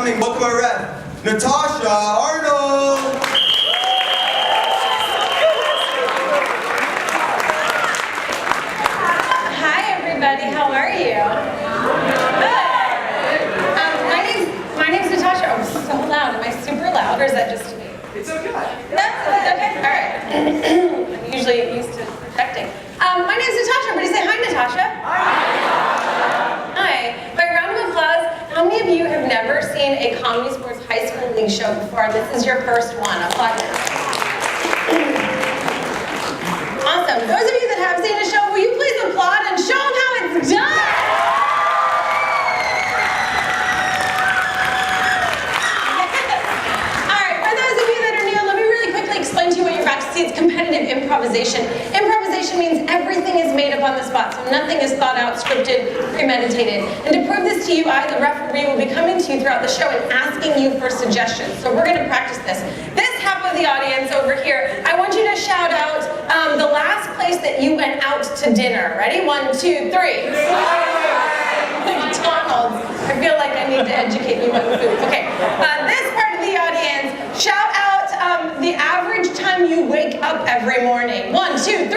coming. Welcome our rep, Natasha Arnold. Hi everybody, how are you? Good. My name's Natasha. Oh, so loud. Am I super loud or is that just me? It's okay. No, it's okay. All right. I'm usually used to projecting. My name's Natasha. Everybody say hi, Natasha. Hi. By round of applause, how many of you have never seen a Comedy Sports High School League show before? This is your first one. Applaud. Awesome. Those of you that have seen a show, will you please applaud and show them how it's done? All right, for those of you that are new, let me really quickly explain to you what you're about to see. It's competitive improvisation. Improvisation means everything is made up on the spot, so nothing is thought out, scripted, premeditated. And to prove this to you, I, the referee, will be coming to you throughout the show and asking you for suggestions. So we're going to practice this. This half of the audience over here, I want you to shout out the last place that you went out to dinner. Ready? 1, 2, 3. McDonald's. I feel like I need to educate you on food. Okay. This part of the audience, shout out the average time you wake up every morning. 1, 2, 3. 6.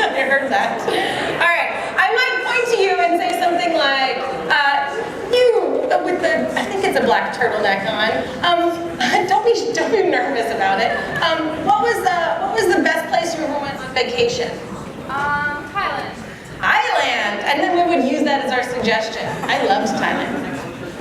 I heard that. All right. I might point to you and say something like, you with the, I think it's a black turtleneck on. Don't be nervous about it. What was the best place you ever went on vacation? Thailand. Thailand. And then we would use that as our suggestion. I loved Thailand.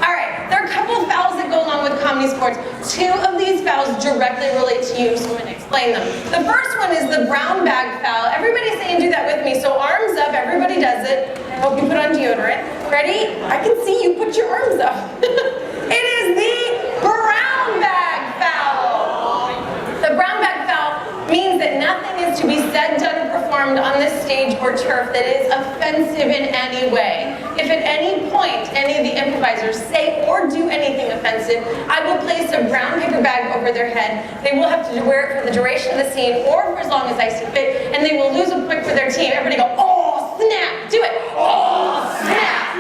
All right, there are a couple of fouls that go along with comedy sports. 2 of these fouls directly relate to you, so I'm going to explain them. The first one is the brown bag foul. Everybody say and do that with me. So arms up, everybody does it. I hope you put on deodorant. Ready? I can see you put your arms up. It is the brown bag foul. The brown bag foul means that nothing is to be said, done, or performed on this stage or turf that is offensive in any way. If at any point any of the improvisers say or do anything offensive, I will place a brown paper bag over their head. They will have to wear it for the duration of the scene or for as long as I see fit, and they will lose a point for their team. Everybody go, oh, snap, do it. Oh, snap.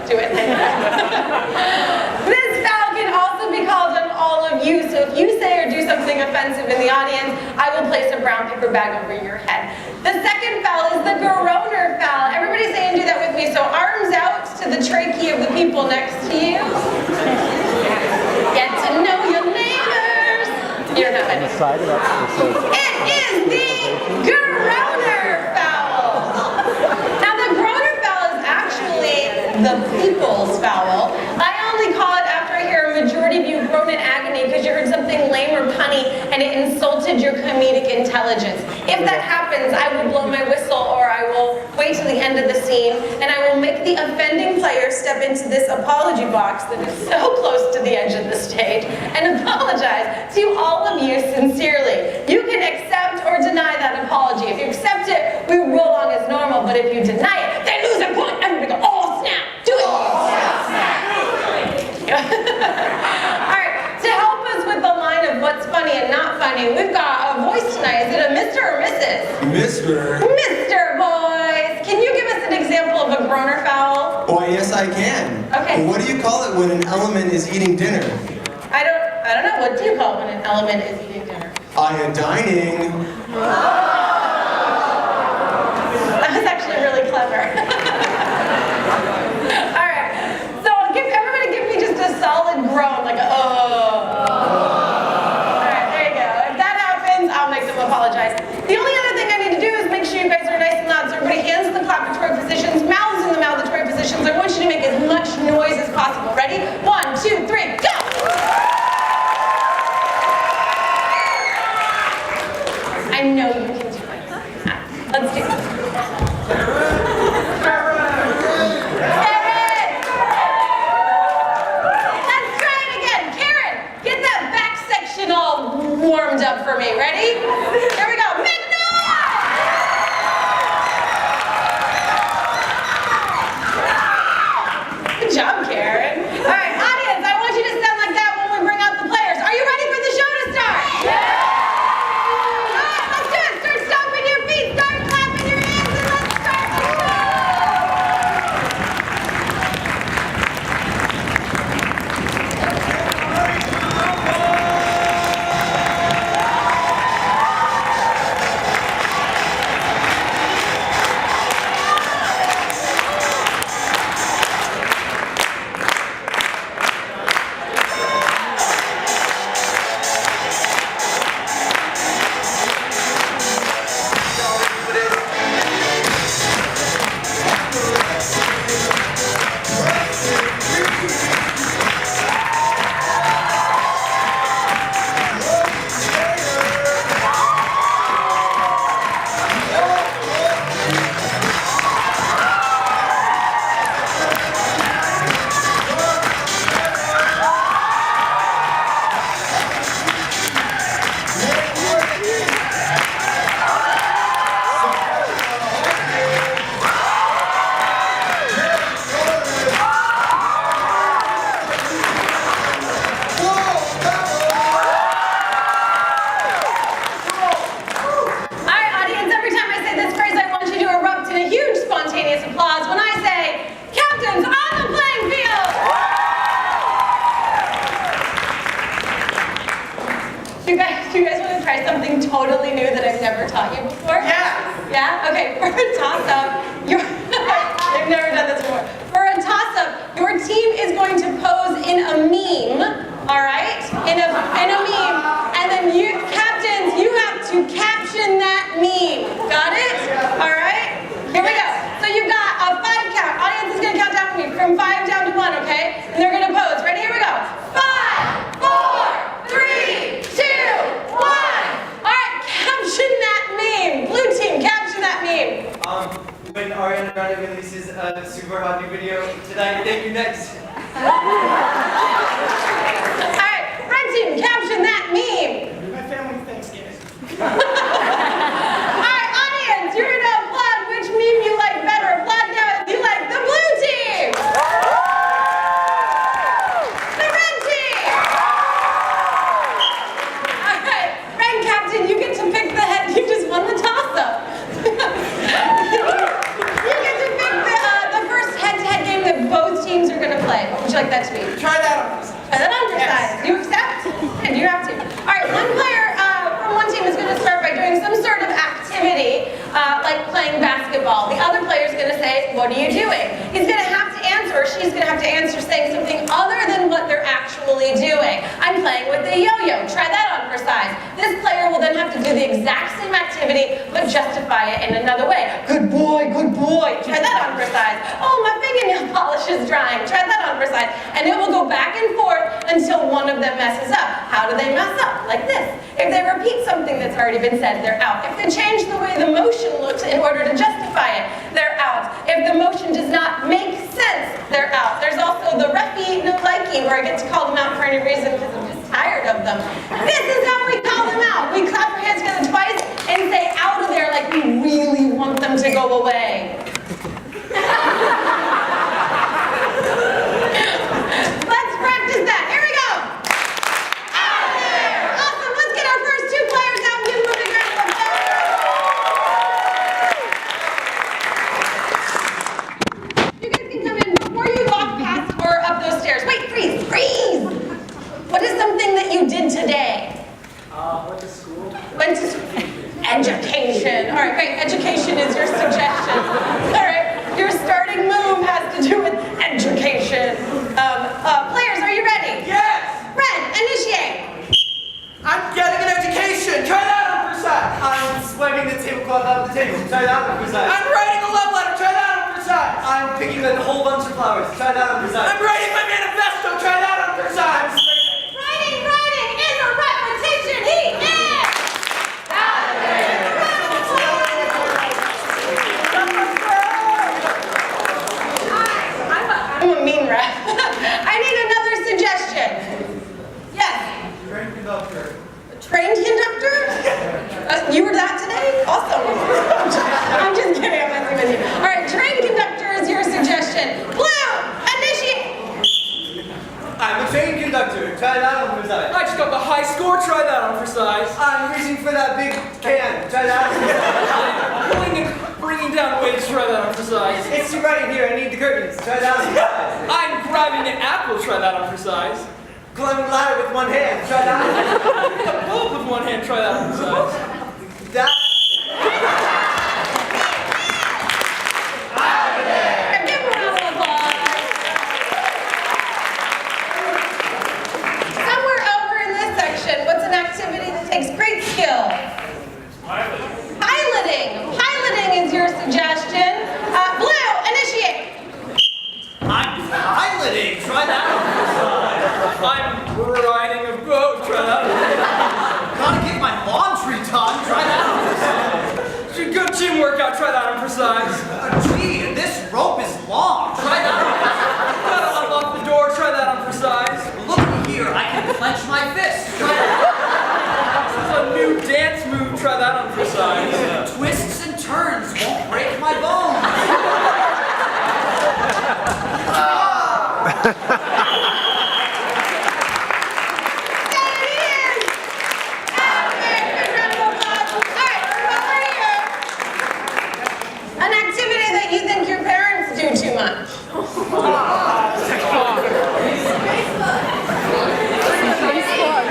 Do it. This foul can also be called on all of you, so if you say or do something offensive in the audience, I will place a brown paper bag over your head. The second foul is the groaner foul. Everybody say and do that with me. So arms out to the trachea of the people next to you. Get to know your neighbors. You don't have any. It is the groaner foul. Now the groaner foul is actually the people's foul. I only call it after I hear a majority of you groan in agony because you heard something lame or punny and it insulted your comedic intelligence. If that happens, I will blow my whistle or I will wait till the end of the scene and I will make the offending player step into this apology box that is so close to the edge of the stage and apologize to all of you sincerely. You can accept or deny that apology. If you accept it, we roll on as normal, but if you deny it, they lose a point. Everybody go, oh snap, do it. Oh snap. All right, to help us with the line of what's funny and not funny, we've got a voice tonight. Is it a Mr. or Mrs.? Mr. Mr. Voice. Can you give us an example of a groaner foul? Why, yes I can. Okay. What do you call it when an element is eating dinner? I don't know. What do you call it when an element is eating dinner? Iodining. That was actually really clever. All right. So everybody give me just a solid groan, like a oh. All right, there you go. If that happens, I'll make them apologize. The only other thing I need to do is make sure you guys are nice and loud. So everybody, hands in the clapatory positions, mouths in the mouthatory positions. I want you to make as much noise as possible. Ready? 1, 2, 3, go! I know you can do it. Let's do it. Warmed up for me. Ready? Here we go. Make noise! Good job, Karen. All right, audience, I want you to sound like that when we bring out the players. Are you ready for the show to start? Yeah! All right, let's do it. Start stomping your feet, start clapping your hands, and let's start the show! Do you guys want to try something totally new that I've never taught you before? Yeah. Yeah? Okay, for a toss-up, I've never done this before. For a toss-up, your team is going to pose in a meme, all right? In a meme, and then you, captains, you have to caption that meme. Got it? All right? Here we go. So you've got a 5 count. Audience is going to count down for me from 5 down to 1, okay? And they're going to pose. Ready? Here we go. 5, 4, 3, 2, 1. All right, caption that meme. Blue team, caption that meme. When Ariana Grande releases a super hot new video tonight, thank you next. All right, red team, caption that meme. My family Thanksgiving. All right, audience, you're going to applaud which meme you like better. Applaud now if you like the blue team. The red team. All right, red captain, you get to pick the head. You just won the toss-up. You get to pick the first head-to-head game that both teams are going to play. What would you like that to be? Try that on. Try that on your side. Do you accept? And you have to. All right, one player from one team is going to start by doing some sort of activity, like playing basketball. The other player is going to say, what are you doing? He's going to have to answer, or she's going to have to answer saying something other than what they're actually doing. I'm playing with the yo-yo. Try that on for size. This player will then have to do the exact same activity, but justify it in another way. Good boy, good boy. Try that on for size. Oh, my fingernail polish is drying. Try that on for size. And it will go back and forth until one of them messes up. How do they mess up? Like this. If they repeat something that's already been said, they're out. If they change the way the motion looks in order to justify it, they're out. If the motion does not make sense, they're out. There's also the referee no likey, where I get to call them out for any reason because I'm just tired of them. This is how we call them out. We clap our hands together twice and say out of there like we really want them to go away. Let's practice that. Here we go. Out of there. Awesome. Let's get our first 2 players out and give them a big round of applause. You guys can come in before you walk past or up those stairs. Wait, freeze, freeze. What is something that you did today? Went to school. Went to education. All right, great. Education is your suggestion. All right, your starting move has to do with education. Players, are you ready? Yes. Red, initiate. I'm getting an education. Try that on for size. I'm swiping the tablecloth out of the table. Try that on for size. I'm writing a love letter. Try that on for size. I'm picking a whole bunch of flowers. Try that on for size. I'm writing my manifesto. Try that on for size. Writing is a repetition. He is out of there. I'm a mean rep. I need another suggestion. Yes. Train conductor. Train conductor? You were that today? Awesome. I'm just kidding. I'm messing with you. All right, train conductor is your suggestion. Blue, initiate. I'm a train conductor. Try that on for size. I just got the high score, try that on for size. I'm reaching for that big can. Try that on for size. Pulling and bringing down weights, try that on for size. It's too bright in here. I need the curtains. Try that on for size. I'm grabbing an apple, try that on for size. Climbing a ladder with one hand. Try that on for size. A bulb with one hand, try that on for size. That. Give a round of applause. Somewhere over in this section, what's an activity that takes great skill? Piloting. Piloting is your suggestion. Blue, initiate. I'm piloting. Try that on for size. I'm riding a boat, try that on for size. Gotta get my laundry done. Try that on for size. Good gym workout, try that on for size. Gee, this rope is long. Try that on for size. Gotta unlock the door, try that on for size. Look here, I can clench my fist. Try that. This is a new dance move, try that on for size. Twists and turns won't break my bones. An activity that you think your parents do too much. Facebook.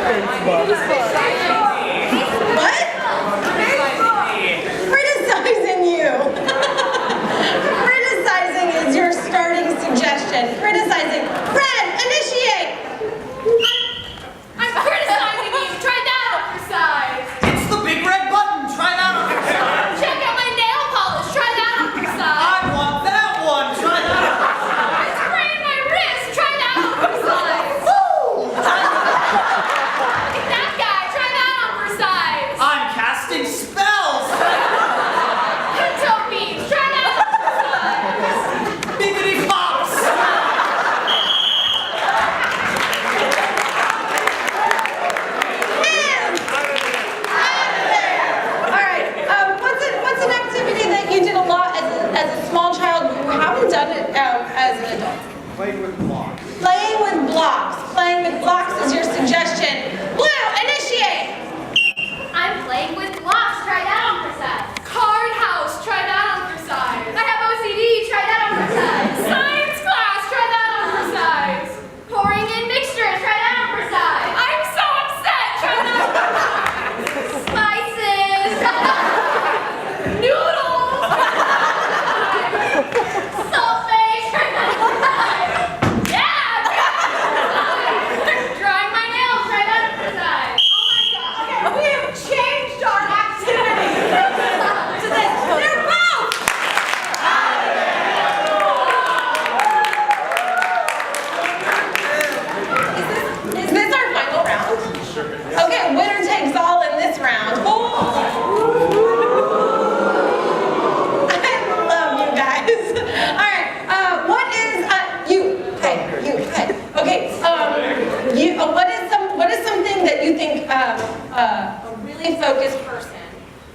a really focused person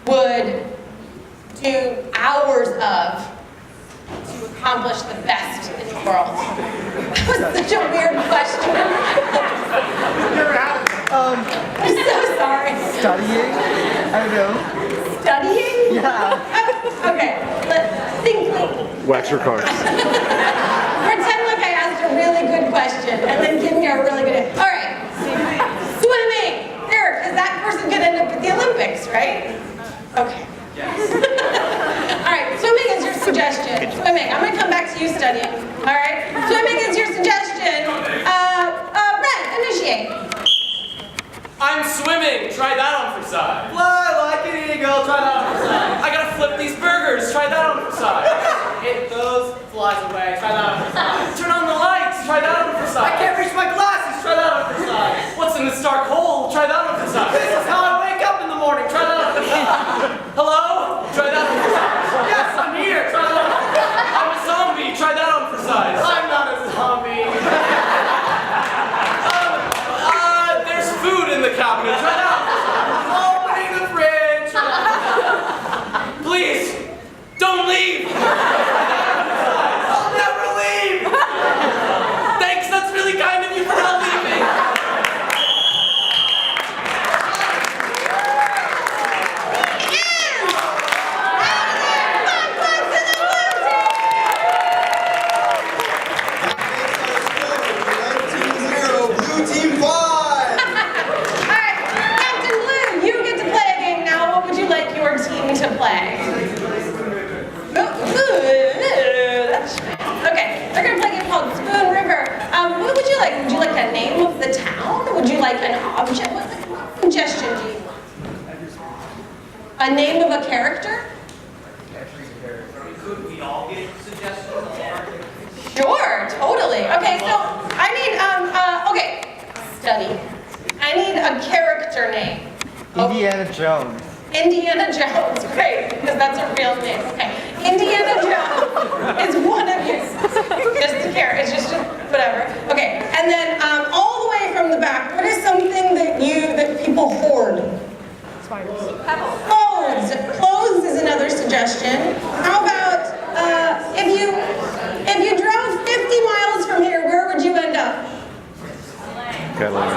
would do hours of to accomplish the best in the world? That was such a weird question. I'm so sorry. Studying? I don't know. Studying? Yeah. Okay, let's think. Wax your cars. Pretend like I asked a really good question and then give me a really good answer. All right. Swimming. There, because that person could end up at the Olympics, right? Okay. All right, swimming is your suggestion. Swimming. I'm going to come back to you studying. All right? Swimming is your suggestion. Red, initiate. I'm swimming. Try that on for size. Fly like an eagle, try that on for size. I gotta flip these burgers. Try that on for size. Hit those flies away, try that on for size. Turn on the lights. Try that on for I size. can't reach my glasses, try that on for size. What's in this dark hole? Try that on for size. This is how I wake up in the morning, try that on for size. Hello? Try that on for size. Yes, I'm here, try that on for size. I'm a zombie. Try that on for size. I'm not a zombie. There's food in the cabinet. Try that on for size. Opening the fridge. Try that on for size. Please, don't leave. I'll never leave. Thanks. That's really kind of you for not leaving. Blue team 5. All right, Captain Blue, you get to play a game now. What would you like your team to play? Okay, they're gonna play a game called Spoon River. What would you like? Would you like a name of the town? Would you like an object? What suggestion do you want? A name of a character? Could we all get suggestions? Sure, totally. Okay, so I need okay, study. I need a character name. Indiana Jones. Indiana Jones, great, because that's a real name. Okay, Indiana Jones is one of his, just a character, it's just whatever. Okay, and then all the way from the back, what is something that people hoard? Clothes. Clothes is another suggestion. How about if you drove 50 miles from here, where would you end up? LA.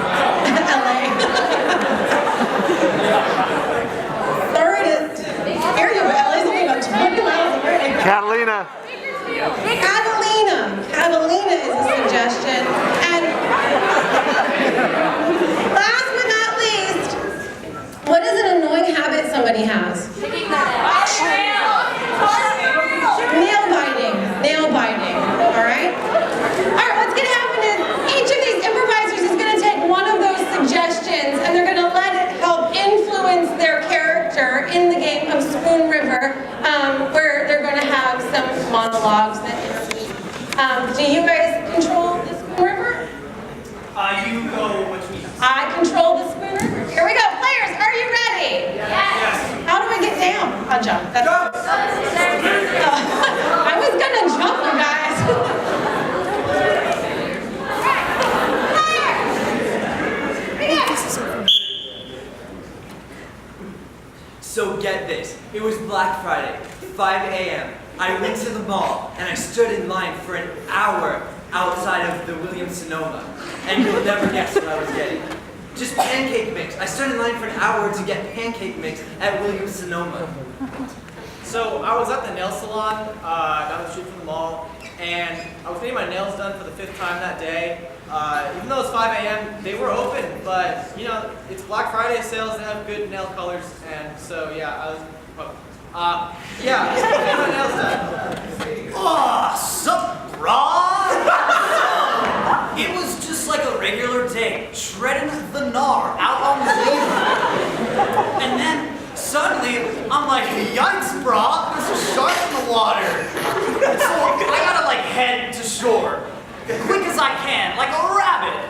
Third is, here you go, LA's only about 20 miles away. Catalina. Catalina is a suggestion. And last but not least, what is an annoying habit somebody has? Nail biting, all right? All right, what's gonna happen is each of these improvisers is gonna take one of those suggestions and they're gonna let it help influence their character in the game of Spoon River, where they're gonna have some monologues that do you guys control the Spoon River? You go between us. I control the Spoon River. Here we go, players, are you ready? Yes. How do I get down? I'll jump. I was gonna jump, you guys. So get this, it was Black Friday, 5 a.m. I went to the mall and I stood in line for an hour outside of the Williams-Sonoma. And you'll never guess what I was getting. Just pancake mix. I stood in line for an hour to get pancake mix at Williams-Sonoma. So I was at the nail salon down the street from the mall, and I was getting my nails done for the 5th time that day. Even though it's 5 a.m., they were open, but you know, it's Black Friday sales, they have good nail colors, and so yeah, I was, yeah, getting my nails done. Oh, sup, brah? It was just like a regular day, shredding the gnar out on the zebra. And then, suddenly, I'm like, yikes, brah, there's a shark in the water. And so I gotta like head to shore, quick as I can, like a rabbit.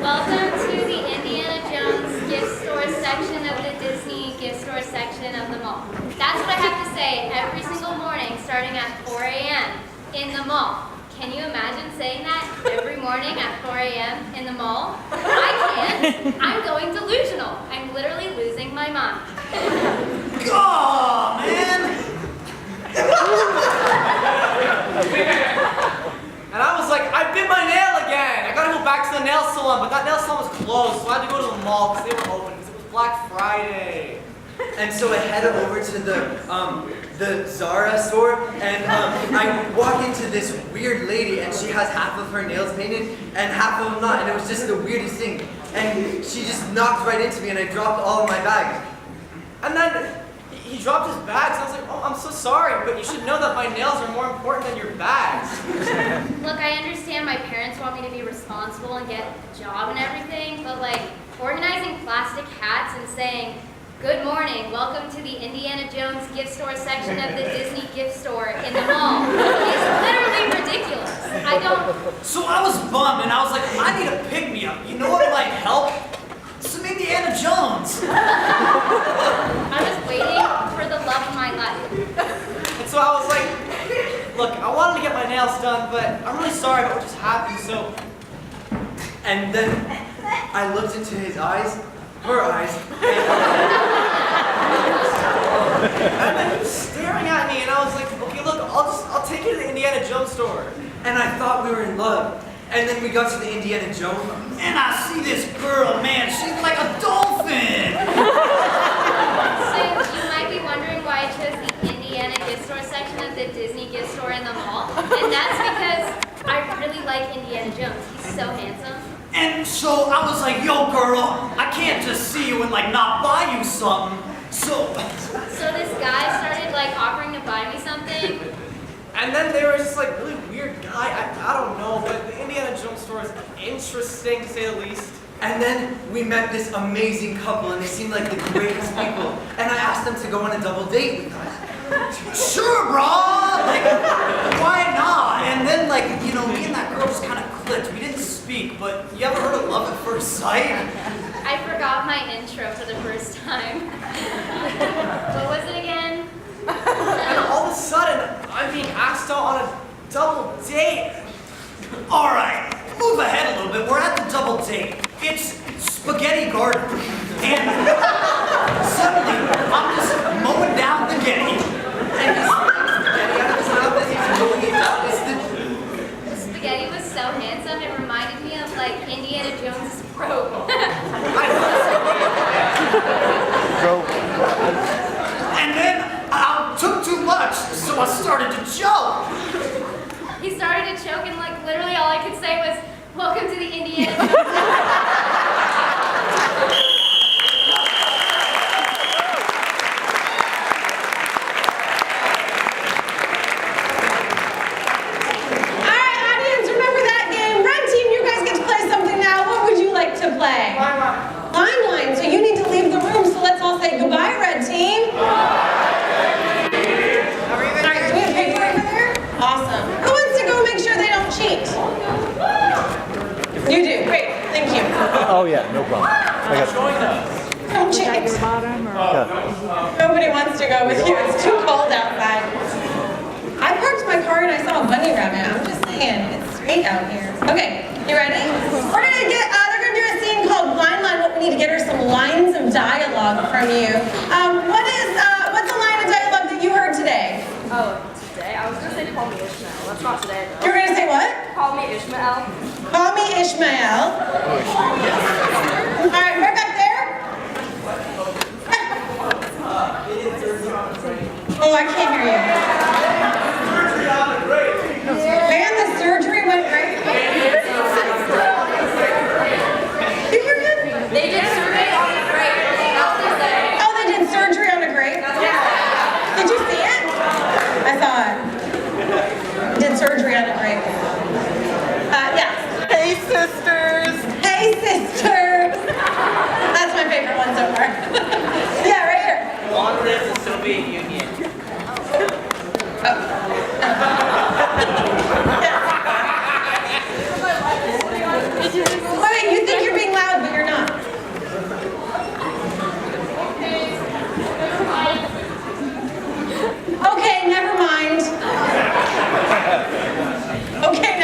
Welcome to the Indiana Jones gift store section of the Disney gift store section of the mall. That's what I have to say every single morning starting at 4 a.m. in the mall. Can you imagine saying that every morning at 4 a.m. in the mall? I can't. I'm going delusional. I'm literally losing my mind. Oh, man! And I was like, I bit my nail again. I gotta go back to the nail salon, but that nail salon was closed, so I had to go to the mall because they were open because it was Black Friday. And so I headed over to the Zara store, and I walk into this weird lady, and she has half of her nails painted and half of them not, and it was just the weirdest thing. And she just knocked right into me, and I dropped all of my bags. And then he dropped his bags, and I was like, oh, I'm so sorry, but you should know that my nails are more important than your bags. Look, I understand my parents want me to be responsible and get a job and everything, but like organizing plastic hats and saying, "Good morning, welcome to the Indiana Jones gift store section of the Disney gift store in the mall," is literally ridiculous. I don't. So I was bummed, and I was like, I need a pick-me-up. You know what might help? Some Indiana Jones. I was waiting for the love of my life. And so I was like, look, I wanted to get my nails done, but I'm really sorry about what just happened, so... And then I looked into his eyes, her eyes, And then he was staring at me, and I was like, okay, look, I'll take you to the Indiana Jones store. and I thought we were in love. And then we got to the Indiana Jones. And I see this girl, man, she's like a dolphin. So you might be wondering why I chose the Indiana gift store section of the Disney gift store in the mall, and that's because I really like Indiana Jones. He's so handsome. And so I was like, yo, girl, I can't just see you and like not buy you something. So this guy started like offering to buy me something. And then there was this like really weird guy, I don't know, but the Indiana Jones store is interesting to say the least. And then we met this amazing couple, and they seemed like the greatest people. And I asked them to go on a double date with us. sure, bro, like, why not? And then like, you know, me and that girl just kind of clicked. We didn't speak, but you ever heard of love at first sight? I forgot my intro for the first time. What was it again? And all of a sudden, I'm being asked out on a double date. All right, move ahead a little bit. We're at the double date. It's Spaghetti Garden. And suddenly, I'm just mowing down the Getty. And he's spaghetti out of his mouth as he's going it out. The spaghetti was so handsome, it reminded me of like Indiana Jones' robe. And then I took too much, so I started to choke. He started to choke, and like literally all I could say was, "Welcome to the Indiana Jones." Alright, audience, remember that game? Red team, you guys get to play something now. What would you like to play? Line. So you need to leave the room, so let's all say goodbye, red team. Alright, do we have paper over there? Awesome. Who wants to go make sure they don't cheat? You do, great, thank you. Oh yeah, no problem. I got Don't cheat. Nobody wants to go with you, it's too cold outside. I parked my car and I saw a bunny rabbit, I'm just saying, it's sweet out here. Okay, you ready? We're gonna get, they're gonna do a scene called Blind Line. What we need to get are some lines of dialogue from you. What's a line of dialogue that you heard today? Oh, today? I was gonna say call me Ishmael. That's not today, though. You were gonna say what? Call me Ishmael. Call me Ishmael. Alright, right back there. Oh, I can't hear you. Man, the surgery went great. You hear him? They did surgery on the grave. That's what they say. Oh, they did surgery on a grape? Did you see it? I saw it. Did surgery on a grape. Yeah. Hey sisters! Hey, sisters! That's my favorite one so far. Yeah, right here. Long live the Soviet Union. Wait, you think you're being loud, but you're not. Okay, never mind. Okay,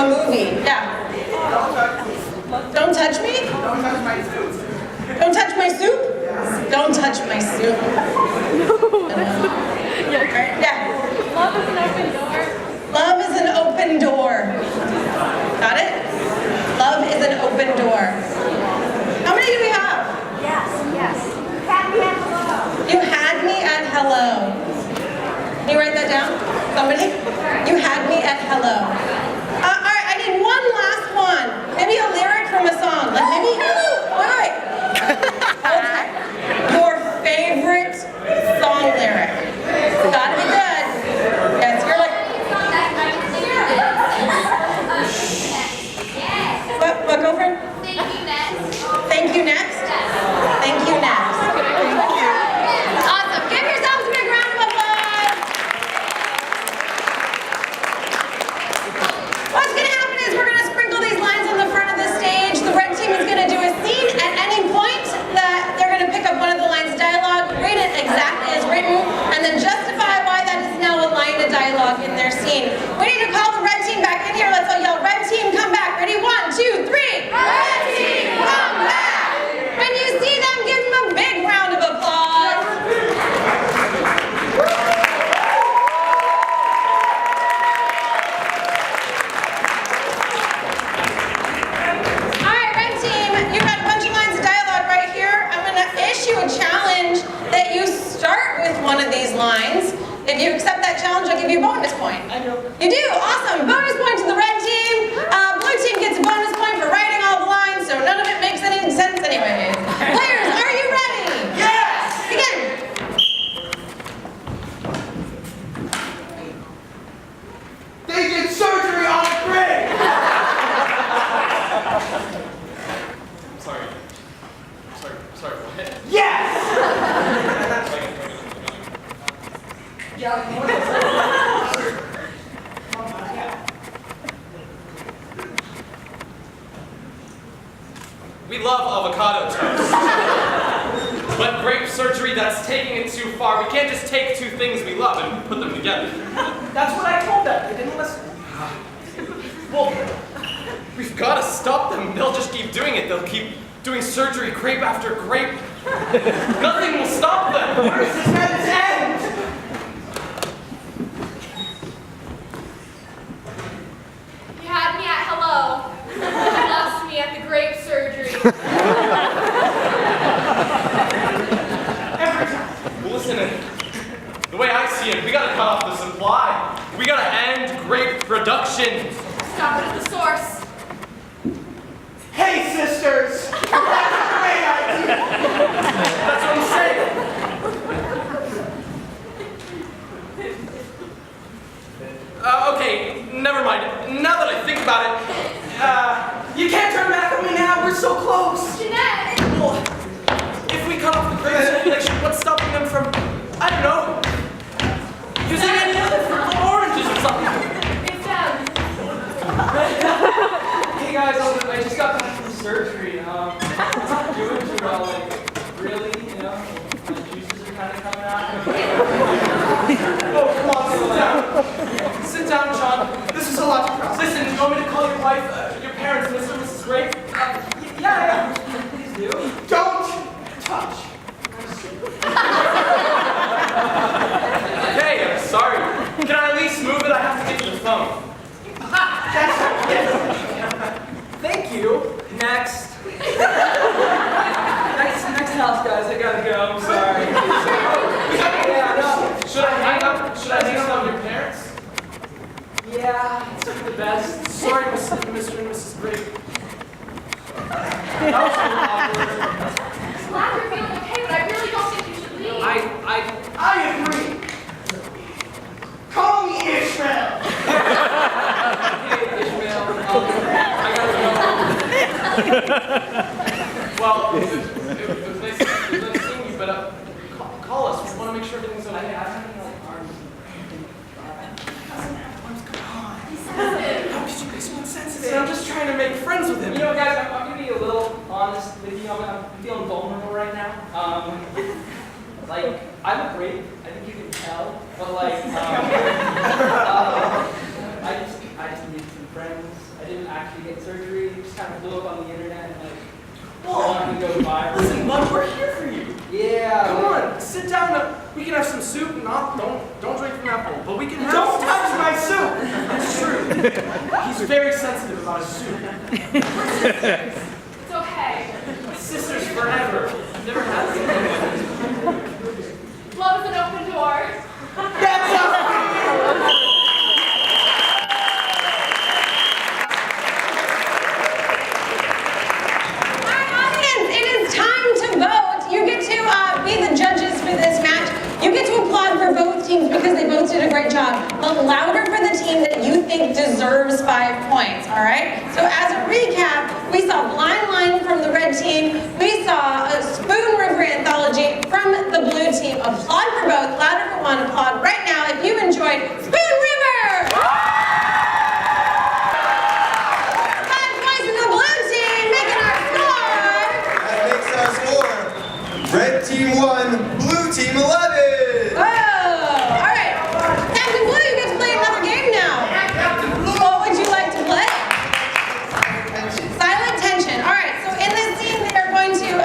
movie. Yeah. Don't touch me? Don't touch my soup. Don't touch my soup? Don't touch my soup. Yeah. Love is an open door. Love is an open door. Got it? Love is an open door. How many do we have? Yes, yes. Had me at hello. You had me at hello. Can you write that down? Somebody? You had me at hello. All right, I need one last one. Maybe a lyric from a song. Like maybe, wait. Your favorite song lyric. Gotta be good. Yes, you're like, what girlfriend? Thank you, next. Thank you next? Thank you next. Awesome. Give yourselves a big round of applause. What's going to happen is we're going to sprinkle these lines on the front of the stage. The red team is going to do a scene at any point that they're going to pick up one of the lines of dialogue, read it exactly as written, and then justify why that is now a line of dialogue in their scene. We need to call the red team back in here. Let's all yell, red team, come back. Ready? 1, 2, 3. Red team, come back. When you see them, give them a big round of applause. All right, red team, you got a bunch of lines of dialogue right here. I'm going to issue a challenge that you start with one of these lines. If you accept that challenge, I'll give you a bonus point. I do. You do? Awesome. Bonus point to the red team. Blue team gets a bonus point for writing all the lines, so none of it makes any sense anyways. Players, are you ready? Yes! Begin. They did surgery on a grave! Sorry, what? Yes! We love avocado toast. But grape surgery, that's taking it too far. We can't just take two things we love and put them together. That's what I told them. They didn't listen. Well, we've got to stop them. They'll just keep doing it. They'll keep doing surgery grape after grape. Nothing will stop them. Where does this madness end? You had me at hello. You lost me at the grape surgery. Well, listen, the way I see it, we got to cut off the supply. We got to end grape production. Stop it at the source. Hey, sisters! That's a great idea! That's what I'm saying. Okay, never mind. Now that I think about it, You can't turn back on me now, we're so close! Jeanette! well, if we cut off the grape circulation, what's stopping them from, I don't know, using any other fruit like oranges or something? It's them. Hey guys, I just got back from surgery. I'm not doing too well, like, really, you know? My juices are kind of coming out. Oh, come on, sit down. Sit down, John. This is a lot to process. Listen, do you want me to call your wife, your parents, Mr. and Mrs. Grape? Yeah, please do. Don't touch! Okay, I'm sorry. Can I at least move it? I have to get to the phone. Thank you. Next. Next house, guys. I gotta go. I'm sorry. Yeah, no. Should I hang up on your parents? Yeah, it's the best. Sorry, Mr. and Mrs. Grape. That was a little awkward. Glad you're feeling okay, but I really don't think you should leave. I agree! Call me Ishmael! Hey, Ishmael. I gotta go. Well, it was nice seeing you, but call us. We want to make sure everything's okay. I don't know, like, arms. How could you be so insensitive? I'm just trying to make friends with him. You know, guys, I'm gonna be a little honest with you. I'm feeling vulnerable right now. Like, I'm a grape. I think you can tell. But like, I just to meet some friends. I didn't actually get surgery. It just kind of blew up on the internet and like, Whoa. wanted to go viral. Listen, bud, we're here for you. Yeah. Come on, sit down. We can have some soup. Don't drink from that bowl. But we can have. Don't touch my soup! That's true. He's very sensitive about his soup. It's okay. Sisters forever. Never had this. Love is an open door. That's us! Alright, audience, it is time to vote. You get to be the judges for this match. You get to applaud for both teams because they both did a great job, but louder for the team that you think deserves 5 points, all right? So as a recap, we saw Blind Line from the red team. We saw a Spoon River Anthology from the blue team. Applaud for both, louder for one. Applaud right now if you enjoyed Spoon River! 5 points to the blue team, making our score! That makes our score. Red team 1, blue team 11. Whoa! All right, Captain Blue, you get to play another game now. What would you like to play? Silent tension. All right, so in this scene, they're going to,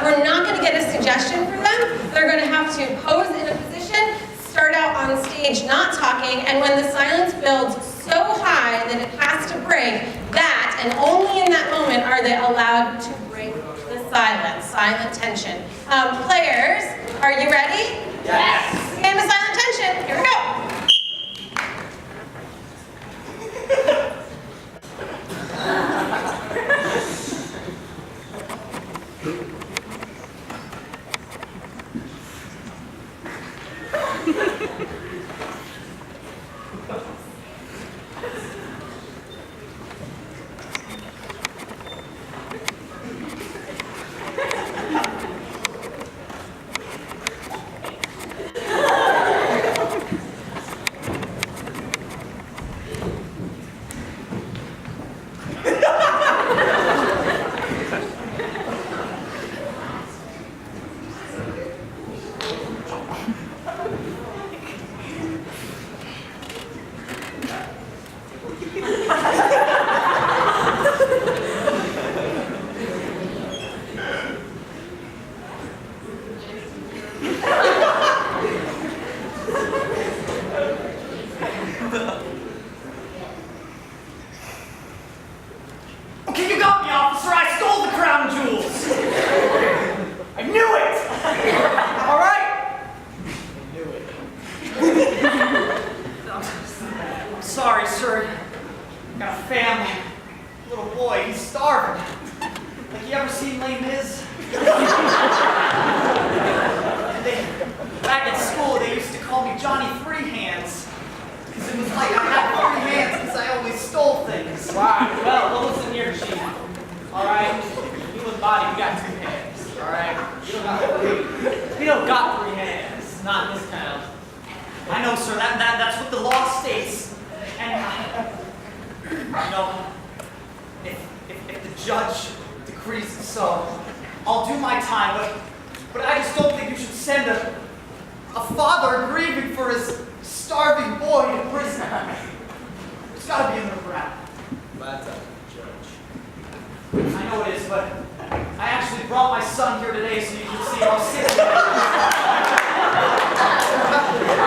we're not going to get a suggestion from them. They're going to have to pose in a position, start out on stage not talking, and when the silence builds so high that it has to break, that, and only in that moment, are they allowed to break the silent tension. Players, are you ready? Yes. Game of silent tension. Here we go. Okay, you got me, officer. I stole the crown jewels. I knew it. All right. I'm sorry, sir. I got a family. Little boy, he's starving. Like, you ever seen Les Mis? And back at school, they used to call me Johnny Three Hands. Because it was like I had 3 hands because I always stole things. Wow. Well, listen here, Chief. All right. Human body, we got 2 hands. All right. We don't got 3. We don't got 3 hands. Not in this town. I know, sir. That's what the law states. And if the judge decrees so, I'll do my time. But I just don't think you should send a father grieving for his starving boy to prison. It's got to be in the ground. That's up to the judge. I know it is, but I actually brought my son here today so you can see how sick he is.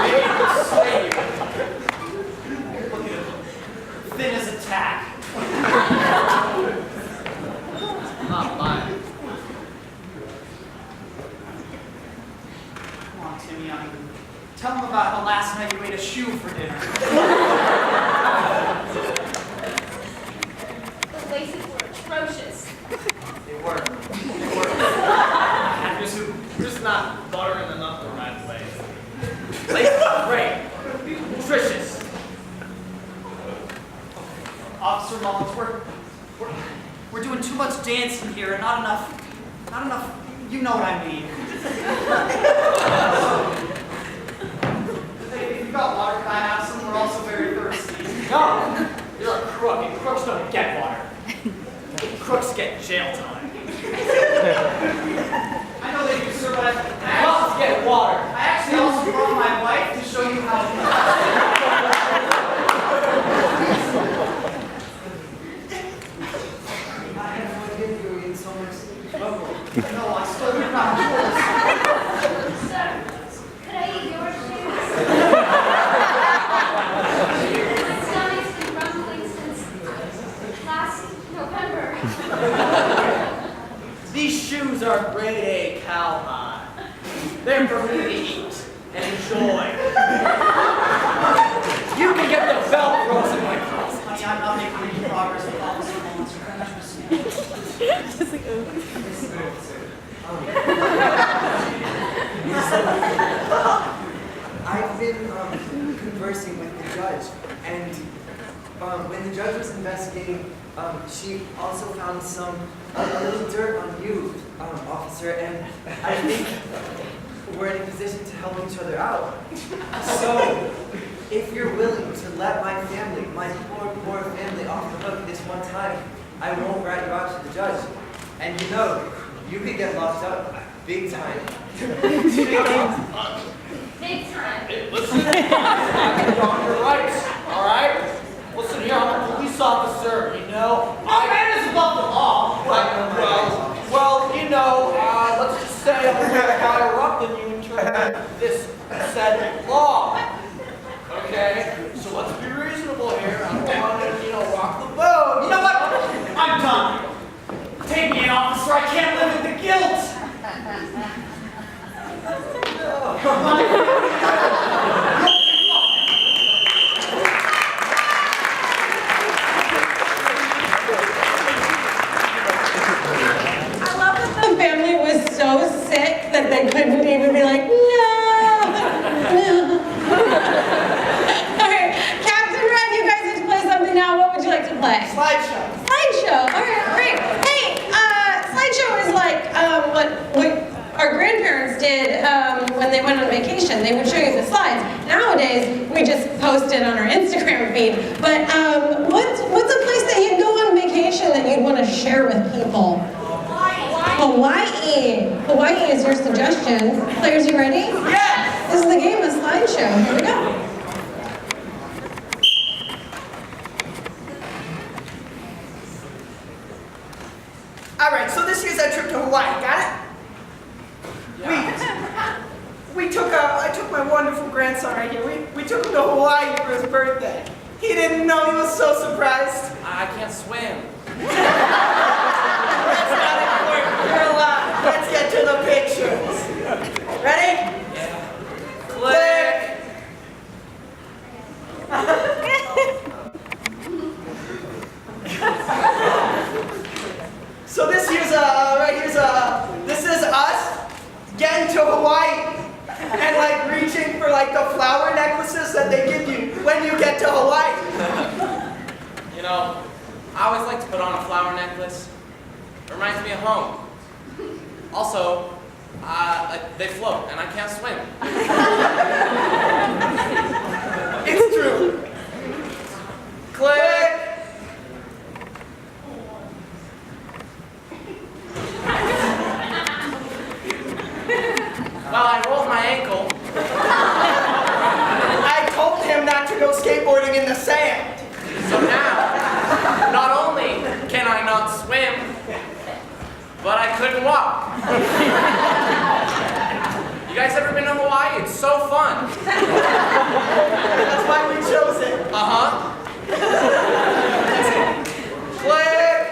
Maybe he will slay you. Look at him. Thin as a tack. I'm not lying. Come on, Timmy. Tell him about how last night you ate a shoe for dinner. The laces were atrocious. They were. Just not buttering enough the right way. Laces are great. Nutritious. Officer Mullins, we're doing too much dancing here and not enough, you know what I mean. Hey, if you got water, can I have some? We're also very thirsty. No! You're a crook, and crooks don't get water. Crooks get jail time. I know they do, sir, but Crooks get water. I actually also brought my wife to show you how. These shoes are grade A cowhide. They're for me to eat and enjoy. You can get the Velcros in my closet. Honey, I'm not making any progress with Officer Mullins. I've been conversing with the judge, and when the judge was investigating, she also found a little dirt on you, officer, and I think we're in a position to help each other out. So, if you're willing to let my family, my poor family off the hook this one time, I won't rat you out to the judge. And you know, you could get locked up big time. Big time. Hey, listen, I'm on your rights, all right? Listen here, I'm a police officer, you know. No man is above the law. Well, you know, let's just say I'm a little higher up than you in terms of this said law. Okay, so let's be reasonable here. I don't want to, you know, rock the boat. You know what? I'm done. Take me in, officer. I can't live with the guilt. I love that the family was so sick that they couldn't even be like, no. All right, Captain Red, you guys have to play something now. What would you like to play? Slideshow. Slideshow. All right, great. Hey, slideshow is like what our grandparents did when they went on vacation. They would show you the slides. Nowadays, we just post it on our Instagram feed. But what's a place that you'd go on vacation that you'd want to share with people? Hawaii. Hawaii is your suggestion. Players, you ready? Yes! This is the game of slideshow. Here we go. All right, so this year's our trip to Hawaii, got it? I took my wonderful grandson right here. We took him to Hawaii for his birthday. He didn't know, he was so surprised. I can't swim. That's not important, you're alive. Let's get to the pictures. Ready? Yeah. Click. So this is us getting to Hawaii and like reaching for like the flower necklaces that they give you when you get to Hawaii. You know, I always like to put on a flower necklace. It reminds me of home. Also, they float and I can't swim. It's true. Click. Well, I rolled my ankle. I told him not to go skateboarding in the sand. So now, not only can I not swim, but I couldn't walk. You guys ever been to Hawaii? It's so fun. That's why we chose it. Uh-huh. Click.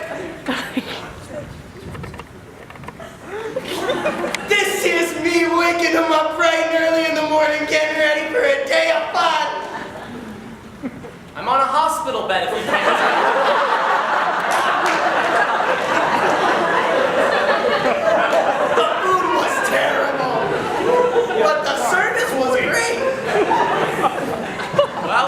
This is me waking him up bright and early in the morning, getting ready for a day of fun. I'm on a hospital bed if you can't tell. The food was terrible, but the service was great. Well,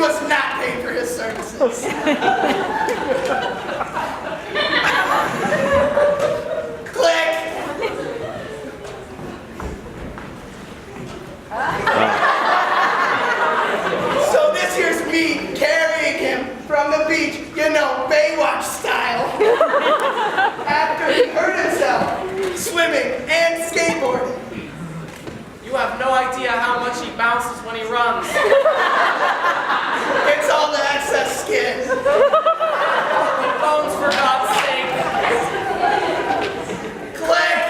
was not paid for his services. Click. So this here's me carrying him from the beach, you know, Baywatch style. After he hurt himself, swimming and skateboarding. You have no idea how much he bounces when he runs. It's all the excess skin. Bones, for God's sake. Click.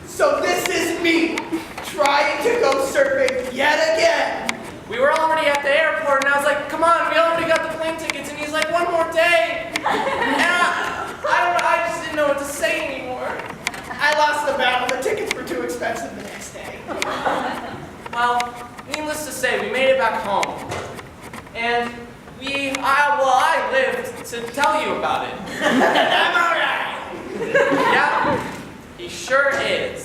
So this is me trying to go surfing yet again. We were already at the airport, and I was like, come on, we already got the plane tickets. And he's like, one more day. And I just didn't know what to say anymore. I lost the battle. The tickets were too expensive the next day. Well, needless to say, we made it back home. And I lived to tell you about it. I'm alright. Yeah, he sure is.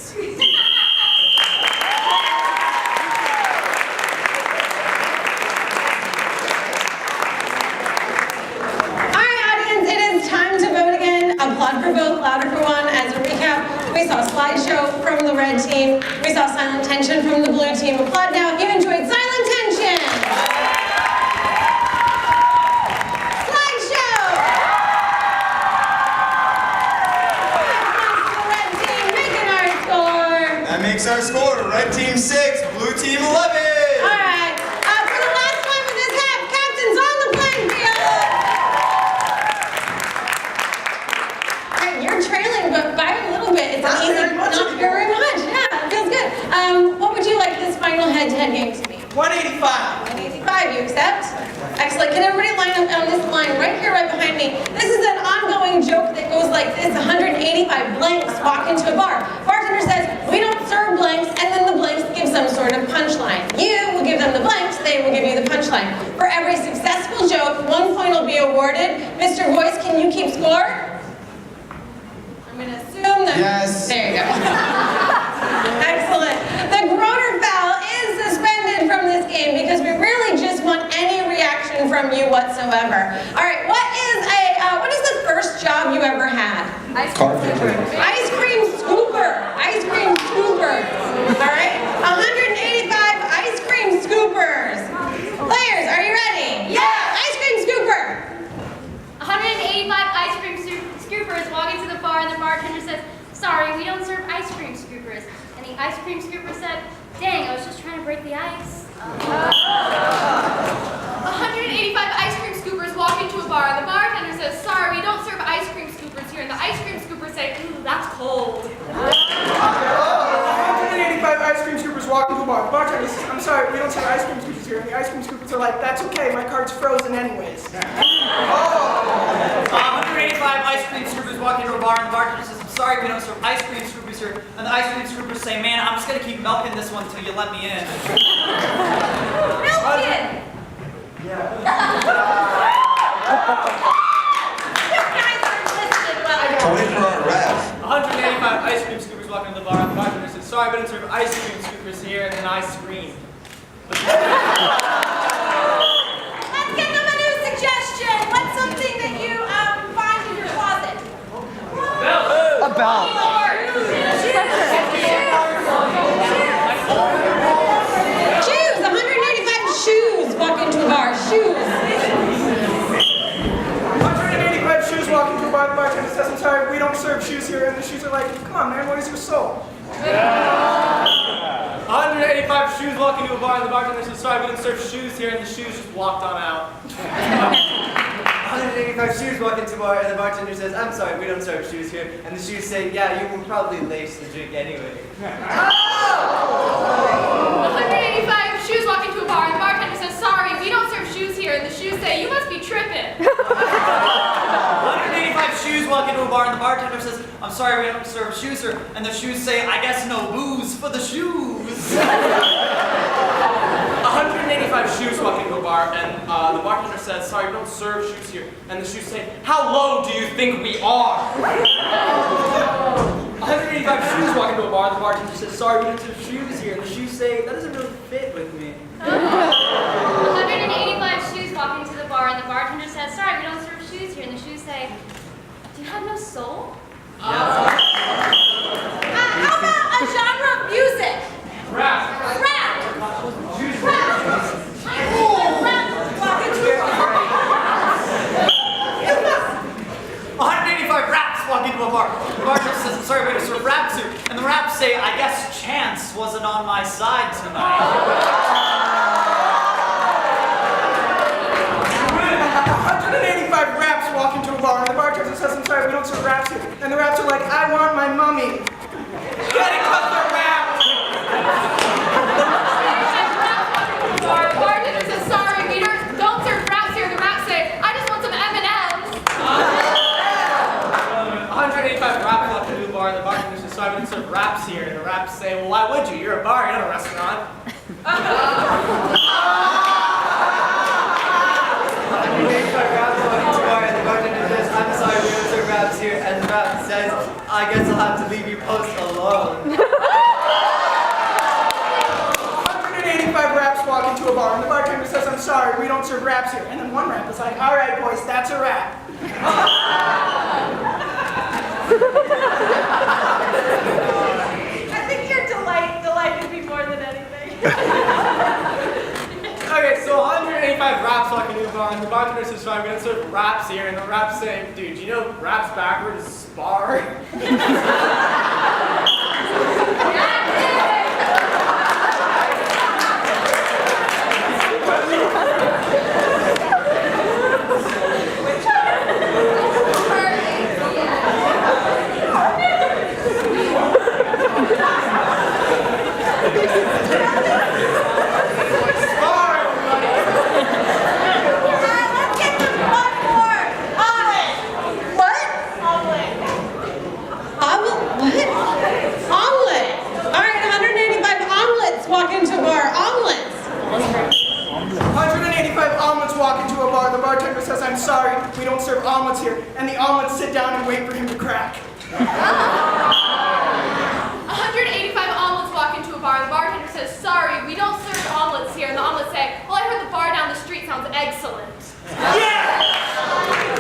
Applaud for both, louder for one. As a recap, we saw slideshow from the red team. We saw silent tension from the blue team. Applaud now if you enjoyed silent tension. Slideshow. 5 points to the red team, making our score. That makes our score red team 6, blue team 11. All right. For the last time of this half, captains on the playing field. You're trailing, but by a little bit. It's Not easy. very much Not anymore. very much. Yeah, it feels good. What would you like this final head-to-head game to be? 185. 185. You accept? Excellent. Can everybody line up on this line right here, right behind me? This is an ongoing joke that goes like this: 185 blanks walk into a bar. Bartender says, "We don't serve blanks," and then the blanks give some sort of punchline. You will give them the blanks. They will give you the punchline. For every successful joke, 1 point will be awarded. Mr. Voice, can you keep score? I'm going to assume that. Yes. There you go. Excellent. The Groner foul is suspended from this game because we really just want any reaction from you whatsoever. All right, what is the first job you ever had? Carpenter. Ice cream scooper. Ice cream scooper. All right, 185 ice cream scoopers. Players, are you ready? Yeah. Ice cream scooper. 185 ice cream scoopers walk into the bar and the bartender says, "Sorry, we don't serve ice cream scoopers." And the ice cream scooper said, "Dang, I was just trying to break the ice." 185 ice cream scoopers walk into a bar and the bartender says, "Sorry, we don't serve ice cream scoopers here." And the ice cream scoopers say, "Ooh, that's cold." 185 ice cream scoopers walk into a bar. The bartender says, "I'm sorry, we don't serve ice cream scoopers here." And the ice cream scoopers are like, "That's okay, my card's frozen anyways." 185 ice cream scoopers walk into a bar and the bartender says, "I'm sorry, we don't serve ice cream scoopers here." And the ice cream scoopers say, "Man, I'm just gonna keep milking this one until you let me in." Milk it! You guys are listed well. 20 for our ref. 185 ice cream scoopers walk into the bar, and the bartender says, "Sorry, we don't serve ice cream scoopers here," and then I scream. Let's get them a new suggestion. What's something that you find in your closet? A belt. Shoes. 185 shoes walk into a bar. Shoes. 185 shoes walk into a bar. The bartender says, "I'm sorry, we don't serve shoes here." And the shoes are like, "Come on, man, what is your soul?" 185 shoes walk into a bar, and the bartender says, "Sorry, we don't serve shoes here," and the shoes just walked on out. 185 shoes walk into a bar and the bartender says, "I'm sorry, we don't serve shoes here." And the shoes say, "Yeah, you will probably lace the drink anyway." 185 shoes walk into a bar and the bartender says, "Sorry, we don't serve shoes here." And the shoes say, "You must be tripping." 185 shoes walk into a bar and the bartender says, "I'm sorry, we don't serve shoes here." And the shoes say, "I guess no booze for the shoes." 185 shoes walk into a bar, and the bartender says, "Sorry, we don't serve shoes here." And the shoes say, "How low do you think we are?" bar, the bartender says, sorry, we don't serve shoes here. And the shoes say, that doesn't really fit with me. 185 shoes walk into the bar, and the bartender says, sorry, we don't serve shoes here. And the shoes say, do you have no soul? How about a genre of music? Rap. Rap! Walk into a bar. 185 raps walk into a bar. The bartender says, I'm sorry, we don't serve raps here. And the raps say, I guess chance wasn't on my side tonight. 185 raps walk into a bar, and the bartender says, I'm sorry, we don't serve raps here. And the raps are like, I want my mummy. Gotta cut the rap! The bartender says, sorry, we don't serve wraps here. The wraps say, I just want some M&Ms. 185 raps walk into a bar, and the bartender says, sorry, we don't serve raps here. And the raps say, well, why would you? You're a bar, you're not a restaurant. 185 raps walk into a bar, and the bartender says, I'm sorry, we don't serve raps here. And the rap says, I guess I'll have to leave you post alone. 185 raps walk into a bar, and the bartender says, I'm sorry, we don't serve raps here. And then one rap is like, all right, boys, that's a rap. I think your delight would be more than anything. Okay, so 185 raps walk into a bar, and the bartender says, sorry, we don't serve raps here. And the raps say, dude, you know raps backwards is spar? Walk into a bar, omelets. 185 omelets walk into a bar. The bartender says, I'm sorry, we don't serve omelets here. And the omelets sit down and wait for him to crack. 185 omelets walk into a bar. The bartender says, sorry, we don't serve omelets here. And the omelets say, well, I heard the bar down the street sounds excellent. Yeah!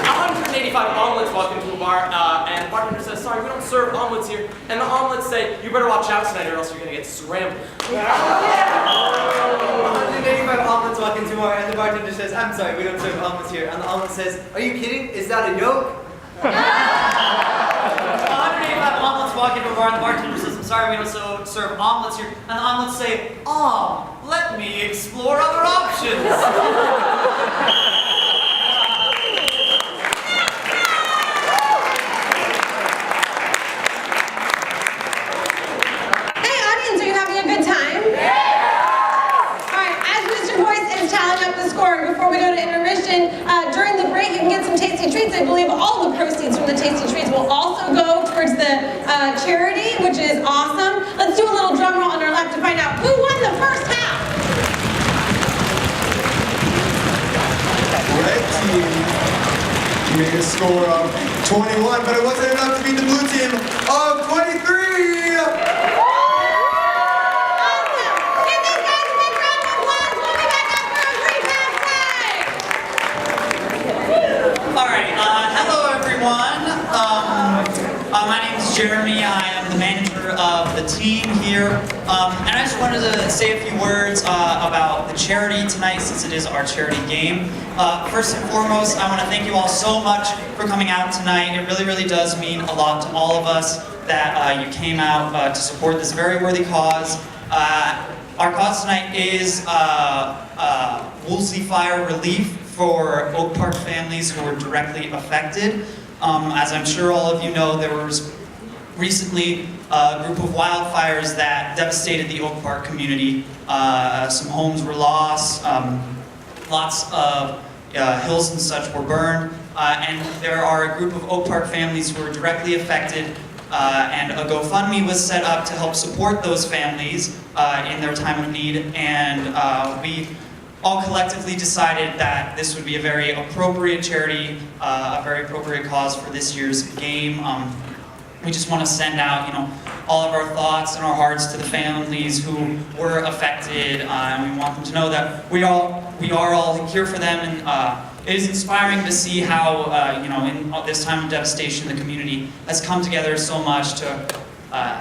185 omelets walk into a bar, and the bartender says, sorry, we don't serve omelets here. And the omelets say, you better watch out tonight or else you're gonna get scrambled. 185 omelets walk into a bar, and the bartender says, I'm sorry, we don't serve omelets here. And the omelet says, are you kidding? Is that a yolk? 185 omelets walk into a bar, and the bartender says, I'm sorry, we don't serve omelets here. And the omelets say, let me explore other options. Before we go to intermission, during the break you can get some tasty treats. I believe all the proceeds from the tasty treats will also go towards the charity, which is awesome. Let's do a little drum roll on our left to find out who won the first half. Red team made a score of 21, but it wasn't enough to beat the blue team of 23. My name is Jeremy. I am the manager of the team here, and I just wanted to say a few words about the charity tonight, since it is our charity game. First and foremost, I want to thank you all so much for coming out tonight. It really, really does mean a lot to all of us that you came out to support this very worthy cause. Our cause tonight is Woolsey Fire relief for Oak Park families who were directly affected. As I'm sure all of you know, there was recently a group of wildfires that devastated the Oak Park community. Some homes were lost, lots of hills and such were burned, and there are a group of Oak Park families who were directly affected, and a GoFundMe was set up to help support those families in their time of need, and we all collectively decided that this would be a very appropriate charity, a very appropriate cause for this year's game. We just want to send out, all of our thoughts and our hearts to the families who were affected, and we want them to know that we are all here for them. And it is inspiring to see how, in this time of devastation, the community has come together so much to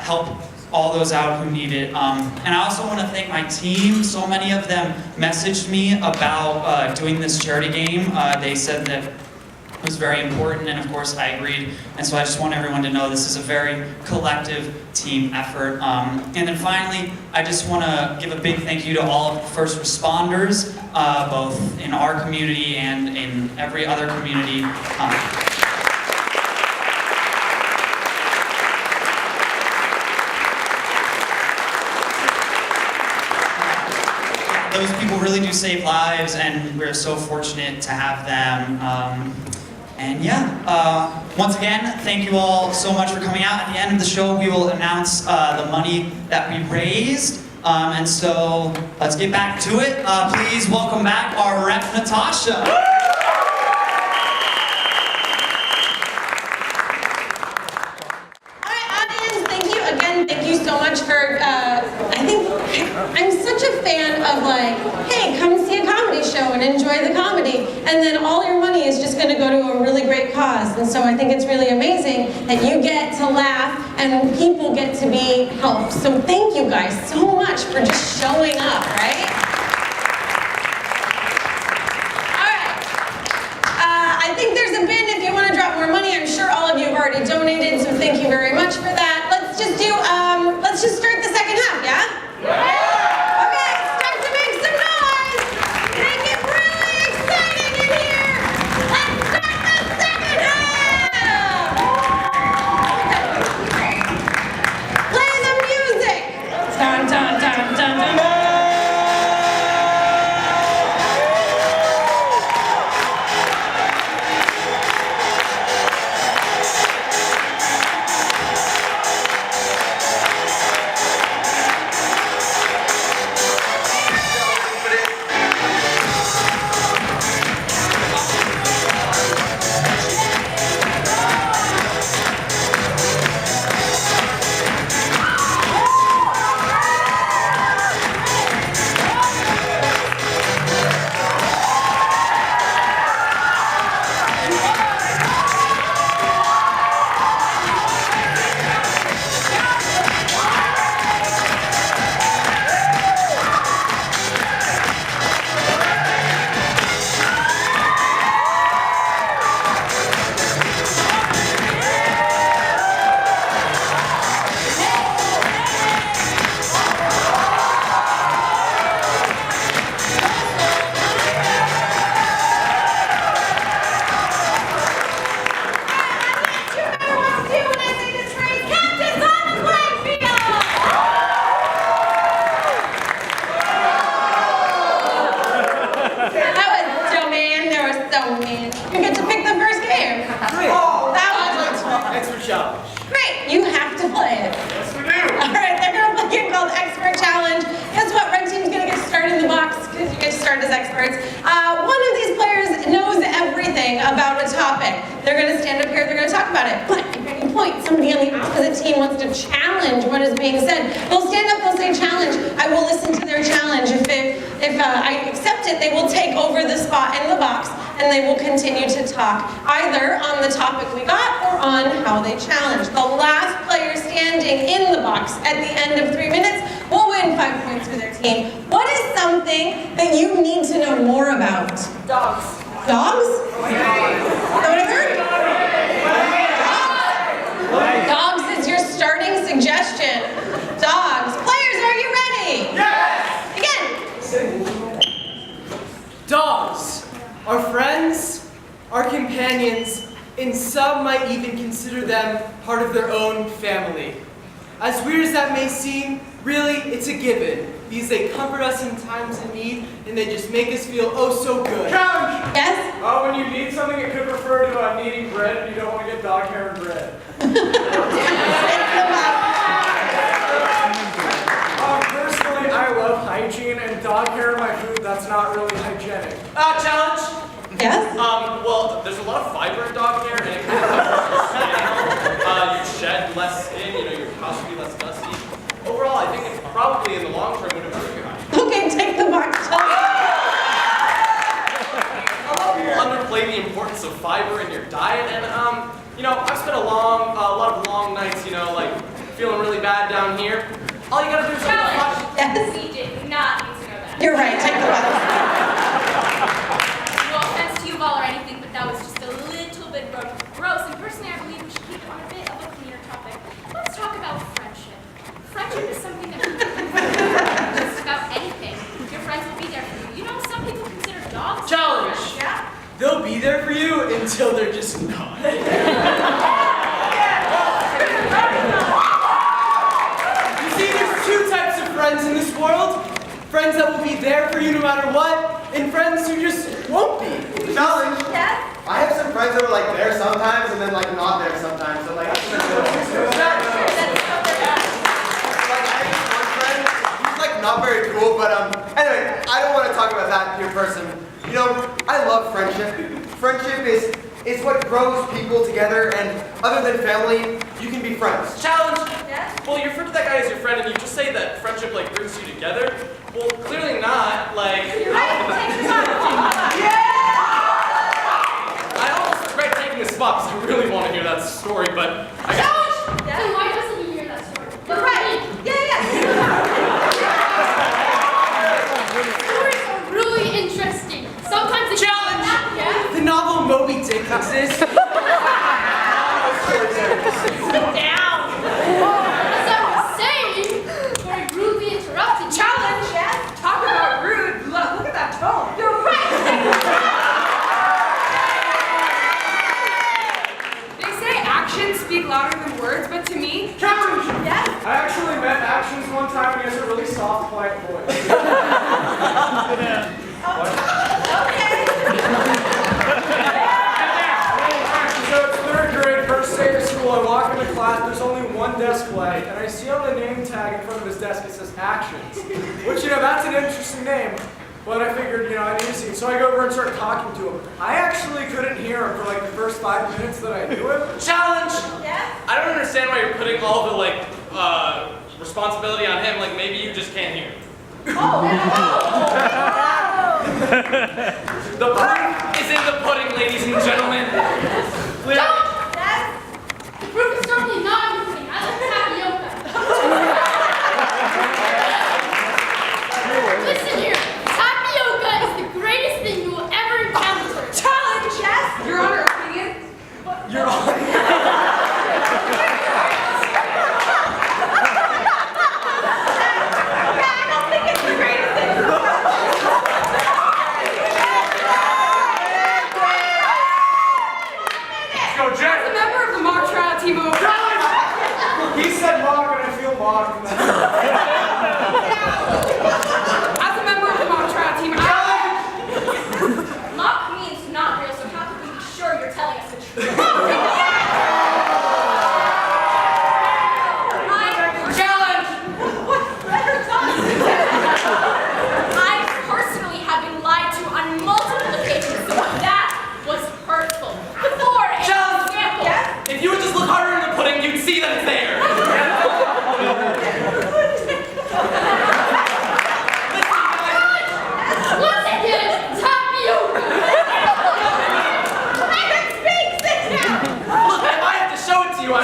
help all those out who need it. And I also want to thank my team. So many of them messaged me about doing this charity game. They said that it was very important, and of course I agreed. And so I just want everyone to know this is a very collective team effort. And then finally, I just want to give a big thank you to all of the first responders, both in our community and in every other community. Those people really do save lives, and we're so fortunate to have them. And yeah, once again, thank you all so much for coming out. At the end of the show, we will announce the money that we raised. And so let's get back to it. Please welcome back our rep, Natasha. Thank you so much for, I'm such a fan of like, hey, come see a comedy show and enjoy the comedy, and then all your money is just going to go to a really great cause. And so I think it's really amazing that you get to laugh and people get to be helped. So thank you guys so much for just showing up, right? I think there's a bin if you want to drop more money. I'm sure all of you have already donated, so thank you very much for that. Let's just start the second half, yeah? Okay, start to make some noise. Make it really exciting in here. Let's start the second half. Play the music. Dun, dun, dun, dun, dun. About a topic. They're going to stand up here, they're going to talk about it. But at any point, somebody on the opposite team wants to challenge what is being said. They'll stand up, they'll say challenge. I will listen to their challenge. If I accept it, they will take over the spot in the box and they will continue to talk either on the topic we got or on how they challenge. The last player standing in the box at the end of 3 minutes will win 5 points for their team. What is something that you need to know more about? Dogs. Dogs? Is that what I heard? Dogs. Dogs is your starting suggestion. Dogs. Players, are you ready? Yes! Again. Dogs. Our friends, our companions, and some might even consider them part of their own family. As weird as that may seem, really, it's a given, because they comfort us in times of need, and they just make us feel oh so good. Challenge! Yes? When you need something, it could refer to needing bread, and you don't want to get dog hair and bread. Personally, I love hygiene, and dog hair in my food, that's not really hygienic. Challenge? Yes? Well, there's a lot of fiber in dog hair, and it can help your skin. You shed less less in, your house would be less dusty. Overall, I think it's probably in the long term would improve your house. Okay, take the box. A lot of people underplay the importance of fiber in your diet, and I've spent a lot of long nights, like feeling really bad down here. All you gotta do is watch. Yes. We did not need to know that. You're right, take the box. No offense to you all or anything, but that was just a little bit gross. And personally, I believe we should keep it on a bit of a cleaner topic. Let's talk about friendship. Friendship is something that can be just about anything. Your friends will be there for you. Some people consider dogs Challenge. friends. Yeah. They'll be there for you until they're just not. You see, there's two types of friends in this world. Friends that will be there for you no matter what, and friends who just won't be. Challenge. Yes. I have some friends that are like there sometimes and then like not there sometimes. So like, I have one friend, he's like not very cool, but anyway, I don't want to talk about that here person. I love friendship. Friendship is what grows people together, and other than family, you can be friends. Challenge! Yes. Well, you refer to that guy as your friend, and you just say that friendship brings you together. Well, clearly not. You're right. Take your box. I almost regret taking this spot because I really want to hear that story, but I got. Challenge. Yes. Then why doesn't he hear that story? You're right. Yeah. Stories are really interesting. Sometimes it's Challenge! Yeah. The novel Moby Dick exists. Sit down. As I was saying, very rudely interrupted. Challenge. Yes. Talk about rude. Look at that tone. You're right. They say actions speak louder than words, but to me, Challenge! Yes. I actually met Actions one time and he has a really soft, quiet voice. So it's third grade, first day of school. I walk into class, there's only one desk light, and I see on the name tag in front of his desk it says Actions. Which, that's an interesting name. But I figured, I need to see. So I go over and start talking to him. I actually couldn't hear him for like the first 5 minutes that I knew him. Challenge! Yes. I don't understand why you're putting all the responsibility on him. Like maybe you just can't hear. The proof is in the pudding, ladies and gentlemen. Clearly. Yes. The proof is certainly not in the pudding. I like tapioca. Listen here. Tapioca is the greatest thing you will ever encounter. challenge. Yes. Your Honor, opinion. You're on. He said mock and I feel mocked. As a member of the mock trial team, Mock means not real, so how can we be sure you're telling us the truth? challenge. I personally have been lied to on multiple occasions, so that was hurtful. For example, If you would just look harder in the pudding, you'd see that it's there. once again, tapioca. I can speak. Sit down. Look, if I have to show it to you, I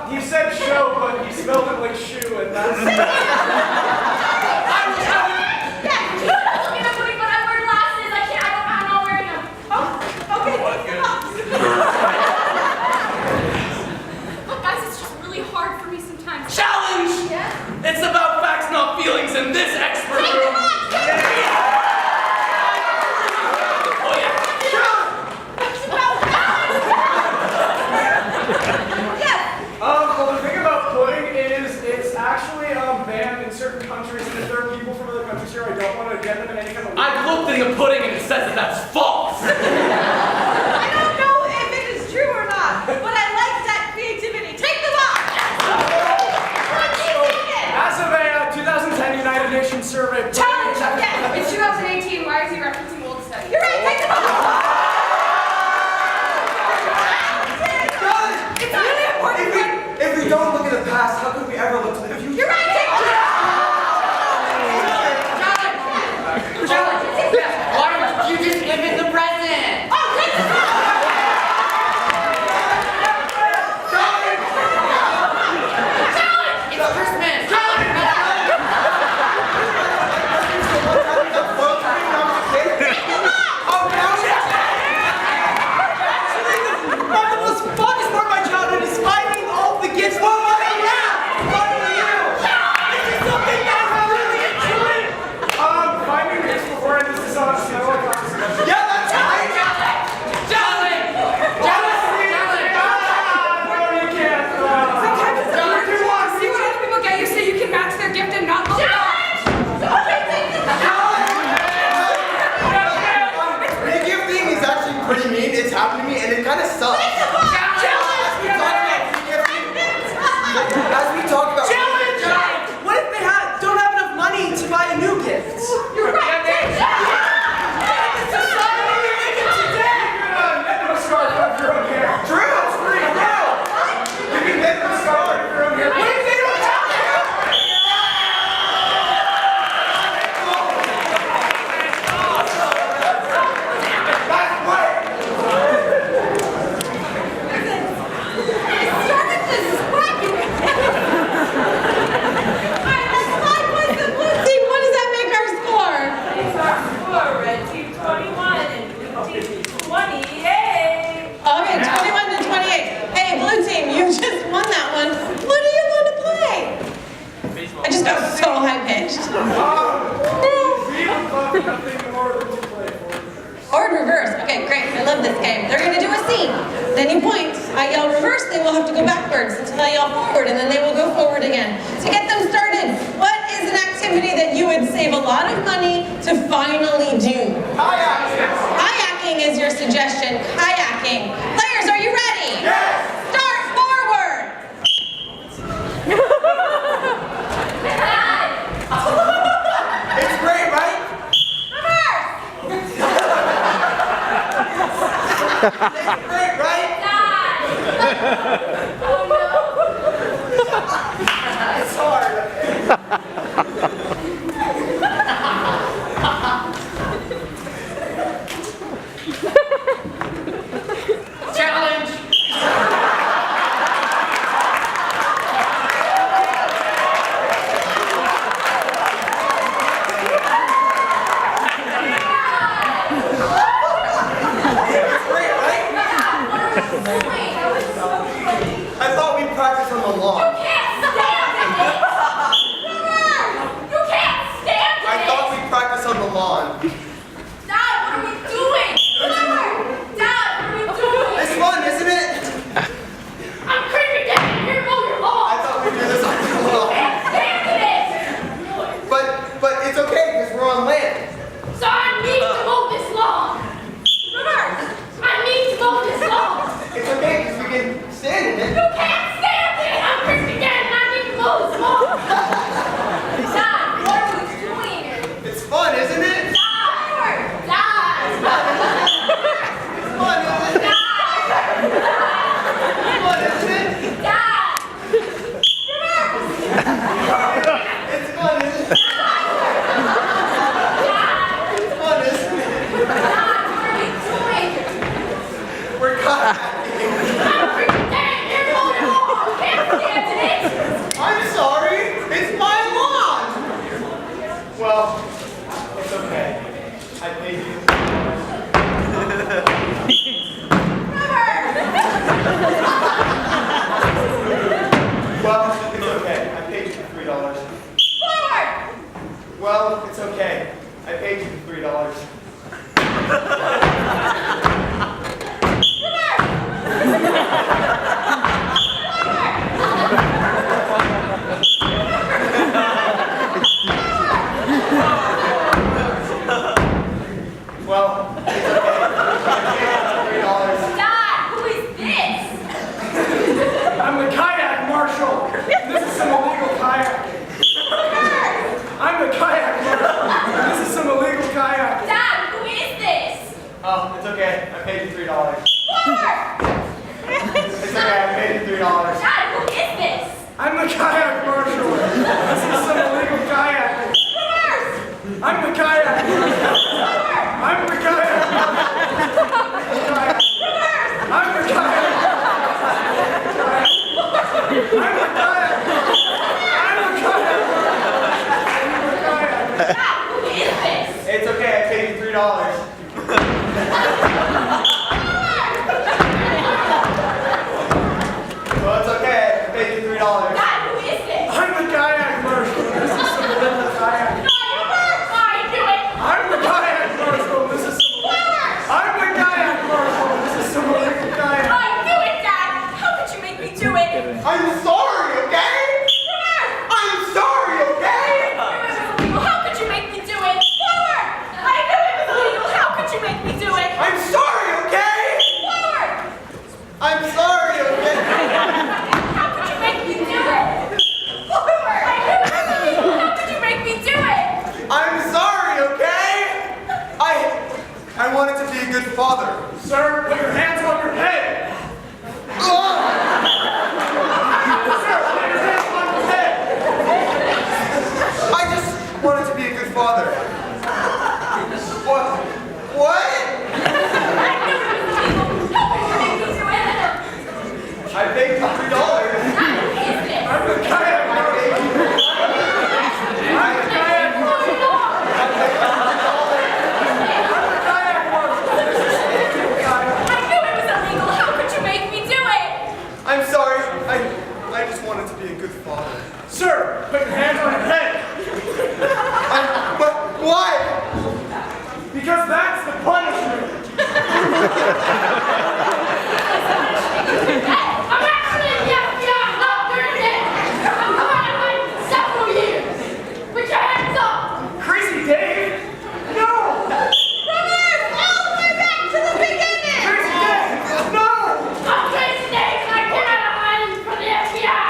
He said show, but he spelled it like shoe, and that's... Yes, you don't look at the pudding, but I wear glasses. I'm not wearing them. Okay, take the box. Look, guys, it's just really hard for me sometimes. Challenge! Yes? It's about facts, not feelings in this expert Take the room. box. Oh yeah. It's about balance. Yes. Well, the thing about pudding is it's actually banned in certain countries, and if there are people from other countries here, I don't want to get them in any kind of... I've looked in the pudding and it says that that's false. I don't know if it is true or not, but I like that creativity. Take the box. As of a 2010 United Nations survey... Challenge. Yes. It's 2018. Why is he referencing old studies? You're right. Take the box. It's really important. ever look to the future. You're right, Why don't you just live in the present? It's Christmas! Not the most funnest part of my childhood is finding all the gifts for my This is something that I really enjoy. Finding gifts before this is on snow. Yeah, that's right. No, you can't. Sometimes it's hard to see what other people get you so you can match their gift and not look bad. The gift thing is actually pretty mean. It's happened to me, and it kind of sucks. As we talk about What if they don't have enough money to buy a new gift? You're right. Team, what does that make our score? Okay, 21 to 28. Hey, blue team, you just won that one. What do you want to play? I just got so high-pitched. Or reverse. Okay, great. I love this game. They're going to do a scene. Then you point. I yell reverse. They will have to go backwards until I yell forward, and then they will go forward again. To get them started, what is an activity that you would save a lot of money to finally do? Kayaking is your suggestion. Kayaking. Players, are you ready? Yes! Start forward. It's great, right? It's great, right? It's hard. Challenge! It's great, right? I thought we'd practice on the lawn. I thought we'd practice on the lawn. It's fun, isn't it? I thought we'd do this on the lawn. But it's okay because we're on land. So I need to mow this lawn. I need to mow this lawn. It's okay because we can stand in it. You can't stand it. I'm Christy Dan and I need to mow this lawn. Dad, what are we doing? It's fun, isn't it? Dad. It's fun, isn't it? It's fun, isn't it? Dad. It's fun, isn't it? It's fun, isn't it? Dad, what are we doing? We're caught. I'm Christy Dan. You're mowing the lawn. You can't stand it. I'm sorry. It's my lawn. Well, it's okay. I paid you. Well, it's okay. I paid you for $3. Forward. Well, it's okay. I paid you for $3. Well, it's okay. I paid you $3. Dad, who is this? I'm the kayak marshal. This is some illegal kayaking. I'm the kayak marshal. This is some illegal kayaking. Dad, $3. Dad, who is this? I'm the kayak marshal. This is some illegal kayak. No, you weren't trying to do it. I'm the kayak marshal. This is some. I'm the kayak marshal. This is some illegal kayak. I knew it, Dad. How could you make me do it? I'm sorry, okay? I'm sorry, okay? How could you make me do it? Forward! I knew it was illegal. How could you make me do it? I'm sorry, okay? Forward! I'm sorry, okay? How could you make me do it? Forward! I knew it was illegal. How could you make me do it? I'm sorry, okay? I wanted to be a good father. Sir, put your hands on your head. Oh! Sir, put your hands on your head. I just wanted to be a good father. What? What? I knew it was illegal. How could you make me do it? I paid $3. Dad, who is this? I'm the kayak marshal. I'm the kayak marshal. I'm the kayak marshal. This is some illegal kayak. I knew it was illegal. How could you make me do it? I'm sorry. I just wanted to be a good father. Sir, put your hands on your head. But why? Because that's the punishment. I'm actually in the FBI, not doing this. I'm trying to several years. Put your hands up. Crazy Dave? No! Brothers, all the way back to the beginning. Crazy Dave! No! I'm Crazy Dave, and I came out of hiding from the FBI.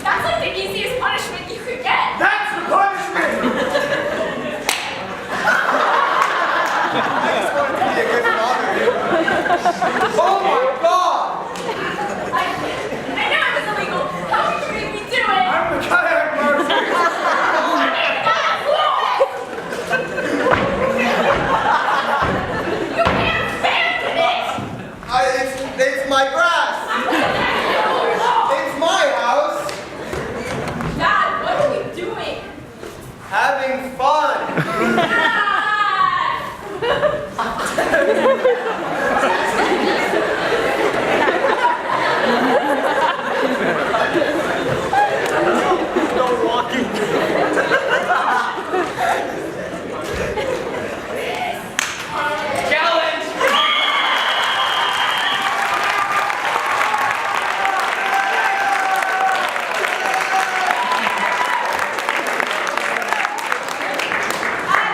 That's like the easiest punishment you could get. That's the punishment! I just wanted to be a good father. Oh my God! I know it was illegal. How could you make me do it? I'm the kayak marshal. You can't stand it. It's my grass. It's my house. Dad, what are we doing? Having fun. Dad! No walking. Challenge!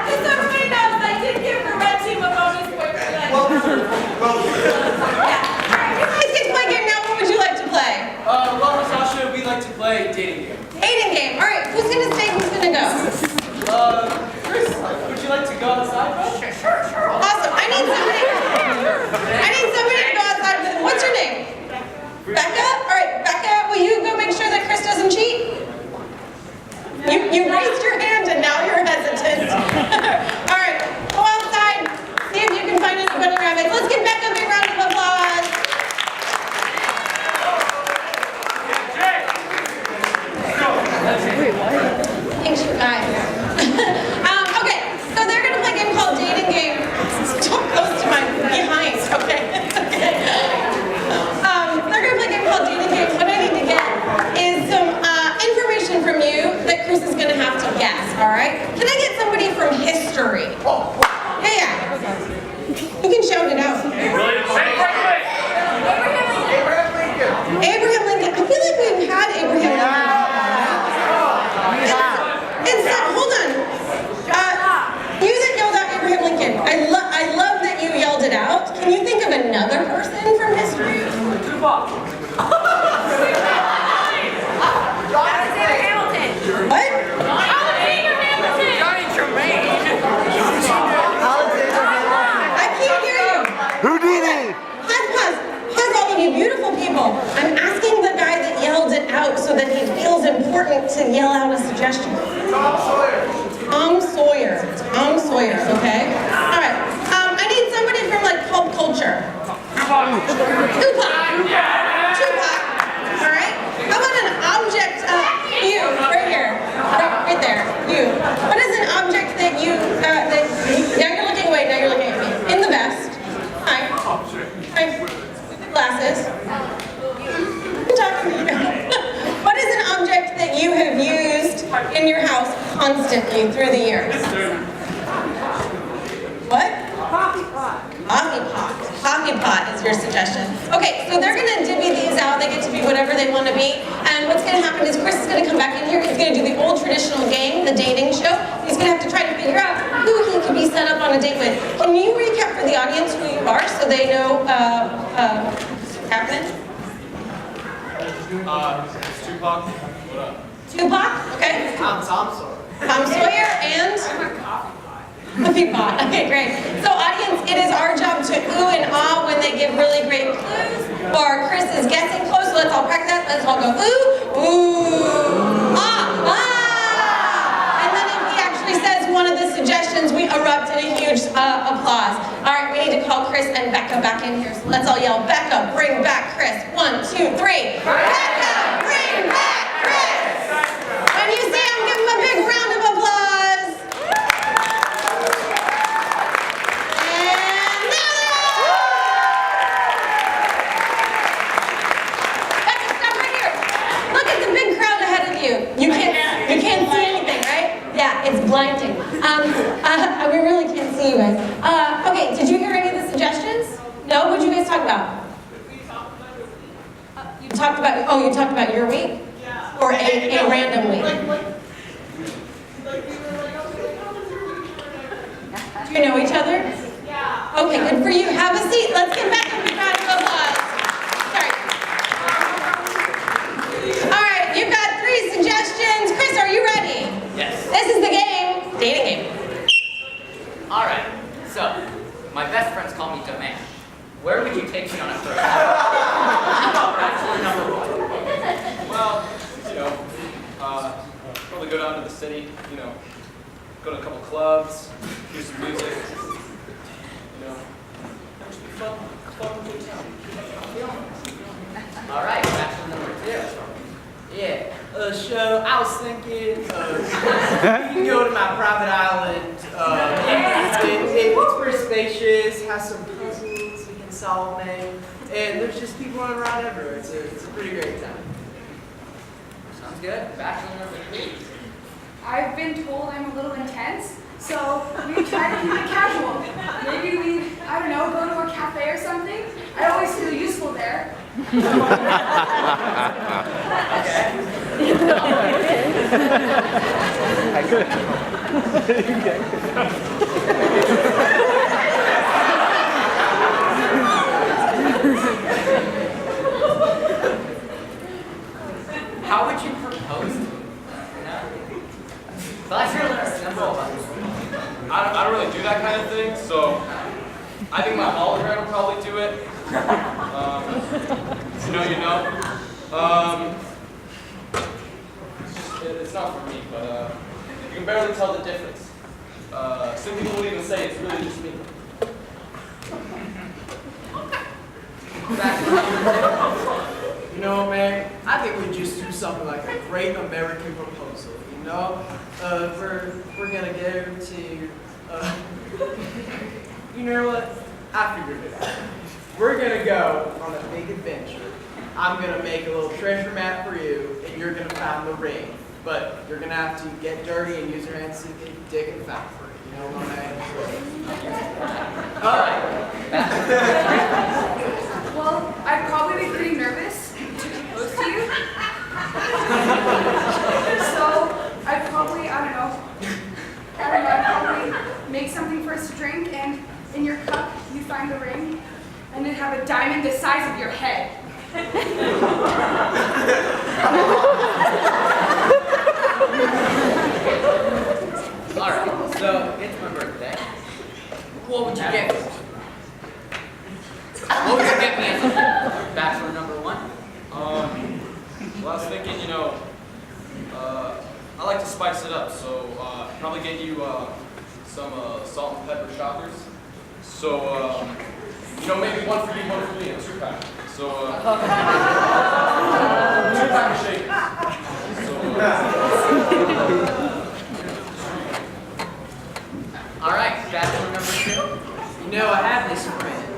Just so everybody knows, I did give the red team a bonus point for that. Well, Yeah. All right, you guys get to play a game now. What would you like to play? Well, Sasha, we like to play dating game. Dating game. All right, who's gonna stay? Who's gonna go? Chris, would you like to go outside, bro? Sure. Awesome. I need somebody to go outside with. What's your name? Becca? All right, Becca, will you go make sure that Chris doesn't cheat? You raised your hand and now you're hesitant. All right, go outside. See if you can find anybody rabbit. Let's give Becca a big round of applause. Thanks, you guys. Okay, so they're gonna play a game called Dating Game. Stop close to my behind, okay? Okay. They're gonna play a game called Dating Game. What I need to get is some information from you that Chris is gonna have to guess, all right? Can I get somebody from history? Yeah. You can shout it out. Abraham Lincoln. I feel like we've had Abraham Lincoln. And so, hold on. You that yelled out Abraham Lincoln, I love that you yelled it out. Can you think of another person from history? Alexander Hamilton. What? Alexander Hamilton. Johnny Tremaine! I can't hear you. Houdini! Pause, all of you beautiful people. I'm asking the guy that yelled it out so that he feels important to yell out a suggestion. Tom Sawyer, okay? All right. I need somebody from like pop culture. Tupac. All right. How about an object? You, right here, right there. You. What is an object that you? Now you're looking away. Now you're looking at me. In the vest. Hi. Hi. Glasses. I'm talking to you. constantly through the years? What? Coffee pot. Coffee pot. Coffee pot is your suggestion. Okay, so they're gonna divvy these out. They get to be whatever they want to be. And what's gonna happen is Chris is gonna come back in here. He's gonna do the old traditional game, the dating show. He's gonna have to try to figure out who he could be set up on a date with. Can you recap for the audience who you are so they know what's happening? It's Tupac. What up? Tupac, okay. Tom Sawyer. Tom Sawyer and Coffee pot. Okay, great. So audience, it is our job to ooh and ah when they give really great clues, or Chris is guessing close. So let's all practice that. Let's all go ooh, ooh, ah, ah. And then if he actually says one of the suggestions, we erupt in a huge applause. All right, we need to call Chris and Becca back in here. So let's all yell, Becca, bring back Chris. 1, 2, 3. Becca, bring back Chris. When you see him, give him a big round of applause. You can't see anything, right? Yeah, it's blinding. We really can't see you guys. Okay, did you hear any of the suggestions? No? What did you guys talk about? You talked about your week? Yeah. Or a random week? Do you know each other? Yeah. Okay, good for you. Have a seat. Let's get back to the round of applause. Sorry. All right, you've got 3 suggestions. Chris, are you ready? Yes. This is the game. Dating game. All right. So, my best friends call me Domain. Where would you take me on a first? Bachelor number 1. Well, probably go down to the city, go to a couple clubs, hear some music, just be fun good time. All right, bachelor number 2. Yeah, so I was thinking, you can go to my private island. It's pretty spacious, has some puzzles we can solve, man. And there's just people running around everywhere. It's a pretty great time. Sounds good. Bachelor number 3. I've been told I'm a little intense, so we try to keep it casual. Maybe we, I don't know, go to a cafe or something. I always feel useful there. How would you propose to me? Bachelor number 1. I don't really do that kind of thing, so I think my hologram will probably do it. It's not for me, but you can barely tell the difference. Some people will even say it's really just me. Man, I think we just do something like a great American proposal, We're gonna go to, you know what? I figured it out. We're gonna go on a big adventure. I'm gonna make a little treasure map for you, and you're gonna find the ring. But you're gonna have to get dirty and use your hands to dig and find for it. You know what I mean? All right. Well, I'd probably be pretty nervous to propose to you. So I'd probably, I'd probably make something for us to drink, and in your cup you find the ring, and then have a diamond the size of your head. Alright, so it's my birthday. What would you get me? What would you get me as a bachelor number 1? Well, I was thinking, I like to spice it up, so probably get you some salt and pepper shockers. So, maybe one for you, one for me, a 2-pack. So, 2-pack of shakers. So, Alright, bachelor number 2. I have this friend,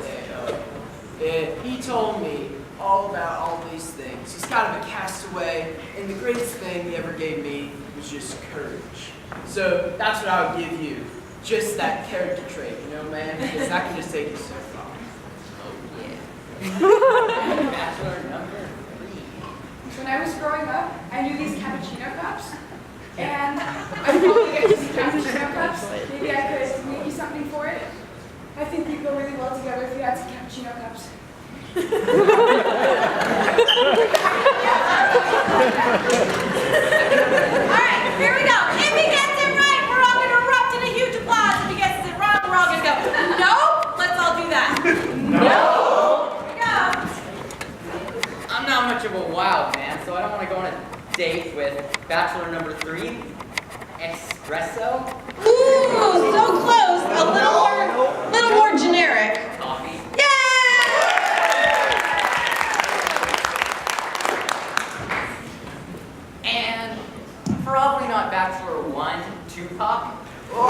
and he told me all about all these things. He's kind of a castaway way, and the greatest thing he ever gave me was just courage. So that's what I would give you, just that character trait, you know, man, because that can just take you so far. Bachelor number 3. When I was growing up, I knew these cappuccino cups. And I'm going to get these cappuccino cups. Maybe I could make you something for it. I think we'd go really well together if we had some cappuccino cups. Alright, here we go. If he gets it right, we're all gonna erupt in a huge applause. If he gets it wrong, we're all gonna go, no? Let's all do that. No! Here we go. I'm not much of a wild man, so I don't want to go on a date with bachelor number 3, espresso, Ooh, so close. A little more generic. coffee. And probably not bachelor 1, Tupac. Still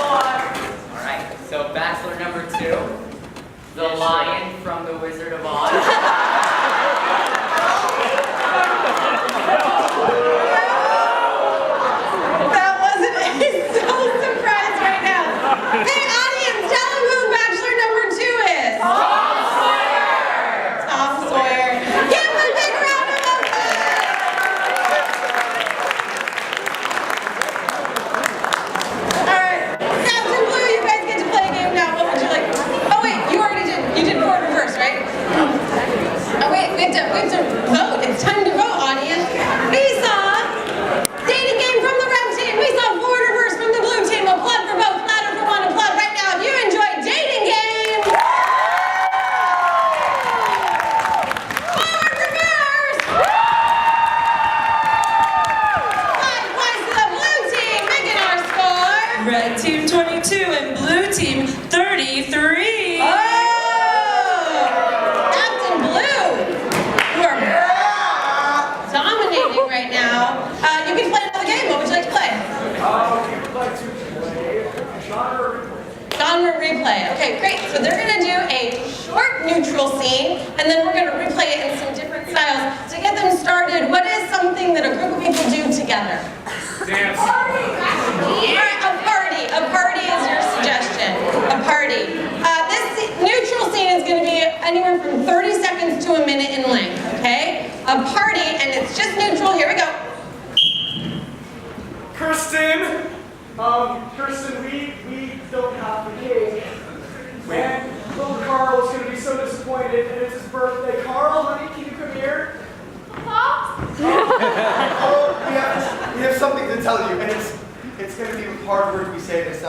on. Alright, so bachelor number 2, the lion from The Wizard of Oz. That wasn't he's so surprised right now. Hey audience, tell him who bachelor number 2 is. Tom Sawyer. Tom Sawyer. Give him a big round of applause. Alright, Captain Blue, you guys get to play a game now. What would you like? Oh wait, you already did. You did forward reverse, right? Oh wait, we have to vote. It's time to vote, audience. We saw dating game from the red team. We saw forward reverse from the blue team. A plug for both, ladder for one, a plug right now. If you enjoyed dating game, forward reverse. 5 points to the blue team, making our score. Red team 22 and blue team 33. Oh! Captain Blue, you are dominating right now. You can play another game. What would you like to play? We would like to play genre replay. Genre replay. Okay, great. So they're going to do a short neutral scene, and then we're going to replay it in some different styles. To get them started, what is something that a group of people do together? Dance. All right, a party. A party is your suggestion. A party. This neutral scene is going to be anywhere from 30 seconds to a minute in length, okay? A party, and it's just neutral. Here we go. Kirsten, we don't have the cake. And little Carl is going to be so disappointed, and it's his birthday. Carl, honey, can you come here? Oh, we have something to tell you, and it's going to be a hard word we say this.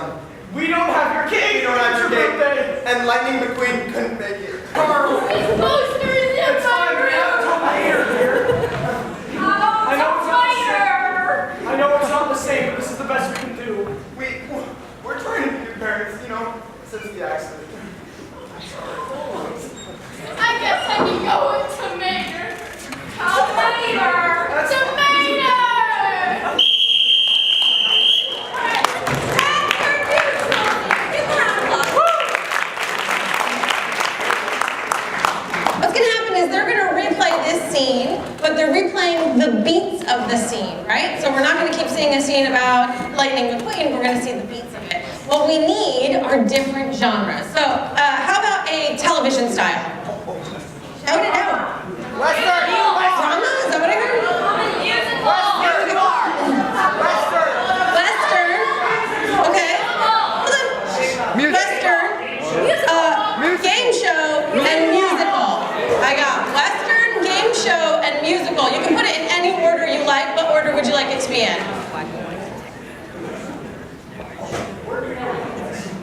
We don't have your cake. We don't have your It's cake. birthday. And Lightning McQueen couldn't make it. Carl, These posters in it's my fine. We have room. to come here. I know it's not the same. I know it's not the same, but this is the best we can do. We're trying to be good parents, you know, since the accident. I guess I can go with tomato. Tomato. Tomato. What's going to happen is they're going to replay this scene, but they're replaying the beats of the scene, right? So we're not going to keep seeing a scene about Lightning McQueen, we're going to see the beats of it. What we need are different genres. So how about a television style? Shout it out. Western! Drama? Is that what I heard? Western. Okay. Western. Game show and musical. I got Western, game show, and musical. You can put it in any order you like. What order would you like it to be in?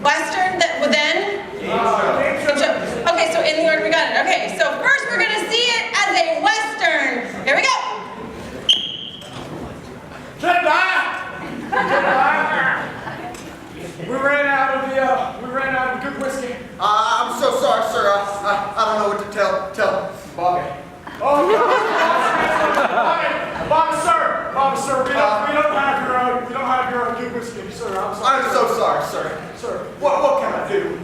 Western, then? Game show. Okay, so in the order we got it. Okay, so first we're going to see it as a Western. Here we go. We ran out of good whiskey. I'm so sorry, sir. I don't know what to tell Bobby. Oh, Bob, sir, we don't have your good whiskey, sir. I'm sorry. I'm so sorry, sir. Sir. What can I do?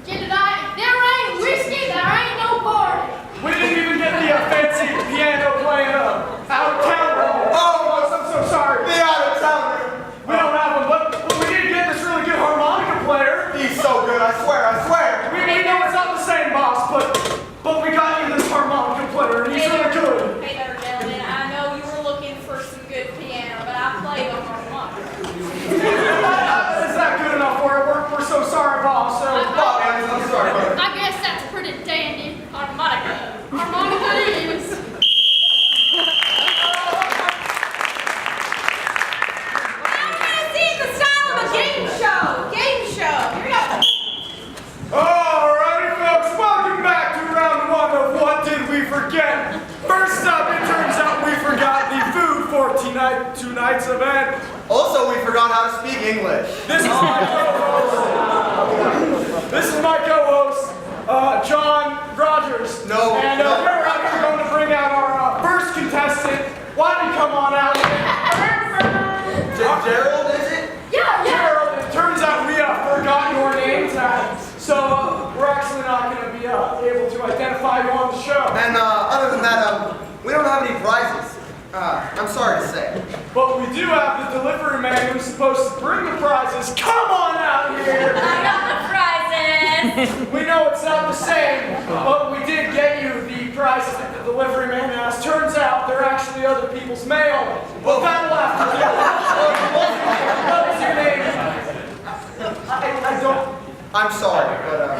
Jedediah, there ain't whiskey, there ain't no party. player, and he's really good. Hey there, gentlemen. I know you were looking for some good piano, but I play the harmonica. Is that good enough for it? We're so sorry, boss. So, I'm sorry, brother. I guess that's pretty dandy. Harmonica. Harmonica it is. Alrighty, folks, welcome back to round one of What Did We Forget? First up, it turns out we forgot the food for tonight's event. Also, we forgot how to speak English. This is my co-host, John Rogers. No. And we're actually going to bring out our first contestant. Why don't you come on out? Gerald, is it? Gerald, it turns out we forgot your name tag. So we're actually not going to be able to identify you on the show. And other than that, we don't have any prizes. I'm sorry to say. But we do have the delivery man who's supposed to bring the prizes. Come on out here! I got the prizes! We know it's not the same, but we did get you the prizes that the delivery man has. Turns out they're actually other people's mail. But that'll have to do. What is your name? I don't... I'm sorry, but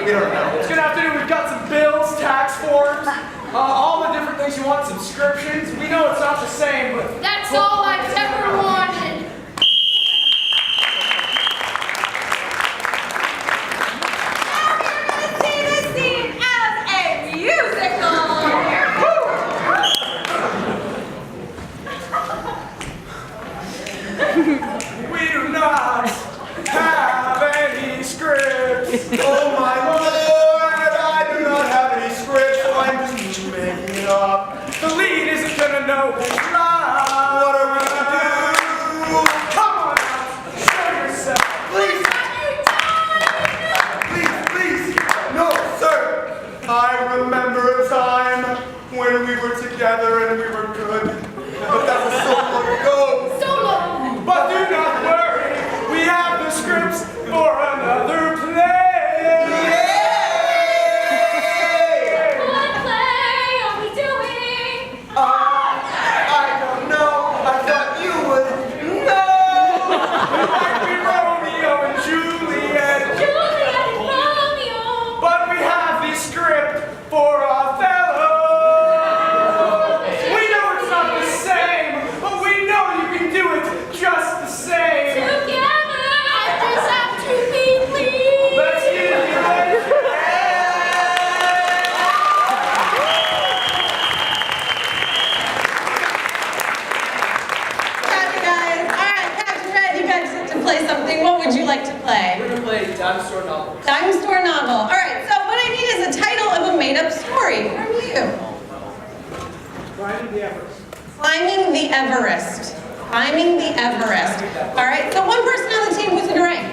we don't know. It's gonna have to do, we've got some bills, tax forms, all the different things you want, subscriptions. We know it's not the same, but... That's all I've ever wanted. See this scene as a musical. We do not have any scripts. Oh my lord, I do not have any scripts, so I'm just making it up. The lead isn't gonna know who's right. What are we gonna do? Come on out, show yourself. Please, please. No, sir. I remember a time when we were together and we were good. But that was so long ago. So long. But do not worry, we have the scripts for another play. Yay! What play are we doing? I don't know. I thought you would know. It might be Romeo and Juliet. Juliet and Romeo. But we have the script for Othello. We know it's not the same, but we know you can do it just the same. Together, I just have to be pleased. Let's give you a Gotcha, guys. All right, Captain Red, you guys get to play something. What would you like to play? We're gonna play Dime Store Novel. Dime Store Novel. All right, so what I need is a title of a made-up story from you. Climbing the Everest. Climbing the Everest. Climbing the Everest. All right, so one person on the team who's going to write?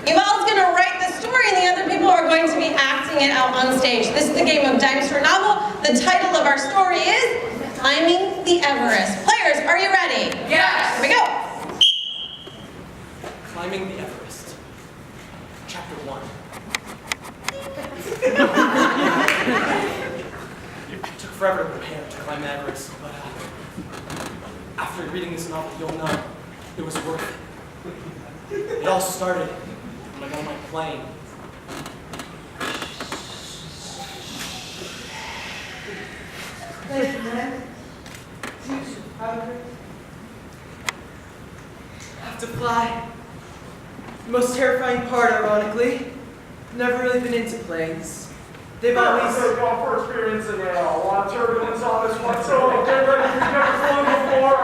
Yuval's going to write the story, and the other people are going to be acting it out on stage. This is the game of Dime Store Novel. The title of our story is Climbing the Everest. Players, are you ready? Yes. Here we go. Climbing the Everest. Chapter 1. It took forever to prepare to climb Everest, but after reading this novel, you'll know it was worth it. It all started when I got on my plane. Have to fly. The most terrifying part, ironically. Never really been into planes. They've always... We're going for experiencing a lot of turbulence on this one, so get ready if you've never flown before.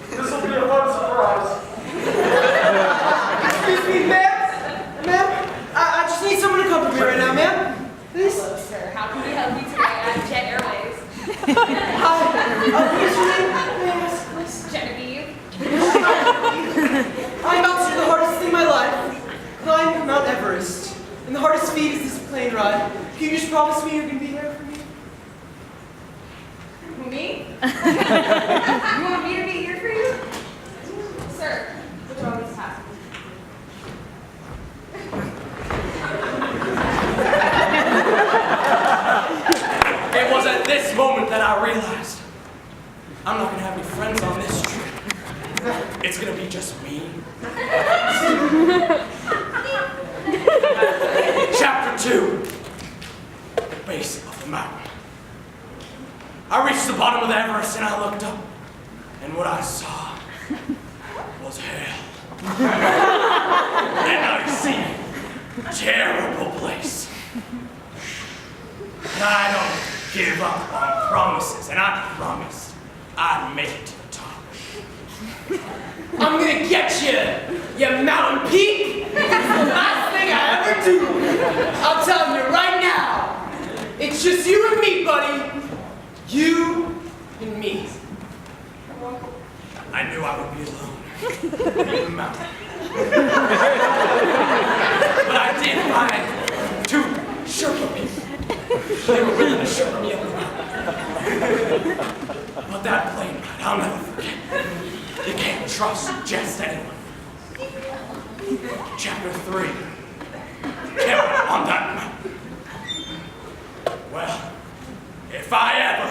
This will be a fun surprise. Excuse me, ma'am? Ma'am? I just need someone to accompany me right now, ma'am. Please? Hello, sir. How can we help you today at Jet Airways? Hi. What's your name? May I ask, please? Genevieve. I'm about to do the hardest thing in my life. Climb Mount Everest. And the hardest feat is this plane ride. Can you just promise me you're going to be there for me? Me? You want me to be here for you? Sir, which one of these passes? realized I'm not gonna have any friends on this trip. It's gonna be just me. Chapter 2, the base of the mountain. I reached the bottom of the Everest and I looked up, and what I saw was hell. And I see a terrible place. And I don't give up on promises, and I promised I'd make it to the top. I'm gonna get you, you mountain peak. Last thing I ever do. I'll tell you right now. It's just you and me, buddy. You and me. I knew I would be alone in the mountain. But I did find 2 Sherpa people. They were willing to Sherpa me up the mountain. But that plane ride, I'll never forget. You can't trust just anyone. Chapter 3. Camp on that mountain. Well, if I ever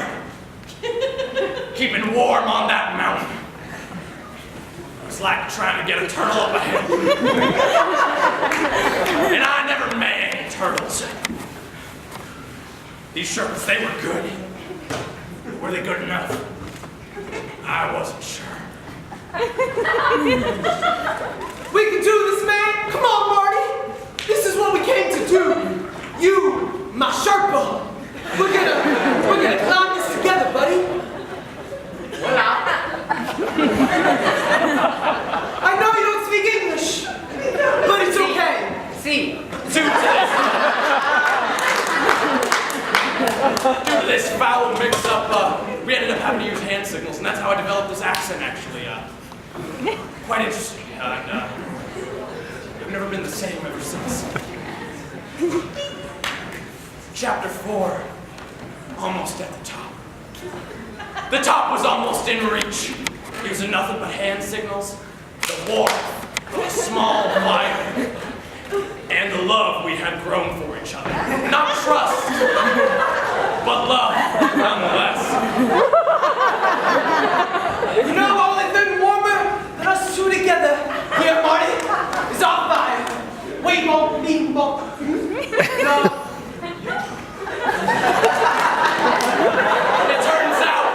keeping warm on that mountain, it's like trying to get a turtle up a hill. And I never met any turtles. These Sherpas, they were good. Were they good enough? I wasn't sure. We can do this, man. Come on, Marty. This is what we came to do. You, my Sherpa. We're gonna climb this together, buddy. I know you don't speak English, but it's okay. See. Due to this foul mix-up, we ended up having to use hand signals, and that's how I developed this accent, actually. Quite interesting, and I've never been the same ever since. Chapter 4, almost at the top. The top was almost in reach. Using nothing but hand signals, the warmth of a small fire, and the love we had grown for each other. Not trust, but love, nonetheless. You know, only thing warmer than us 2 together here, Marty, is our fire. We won't be more. No. It turns out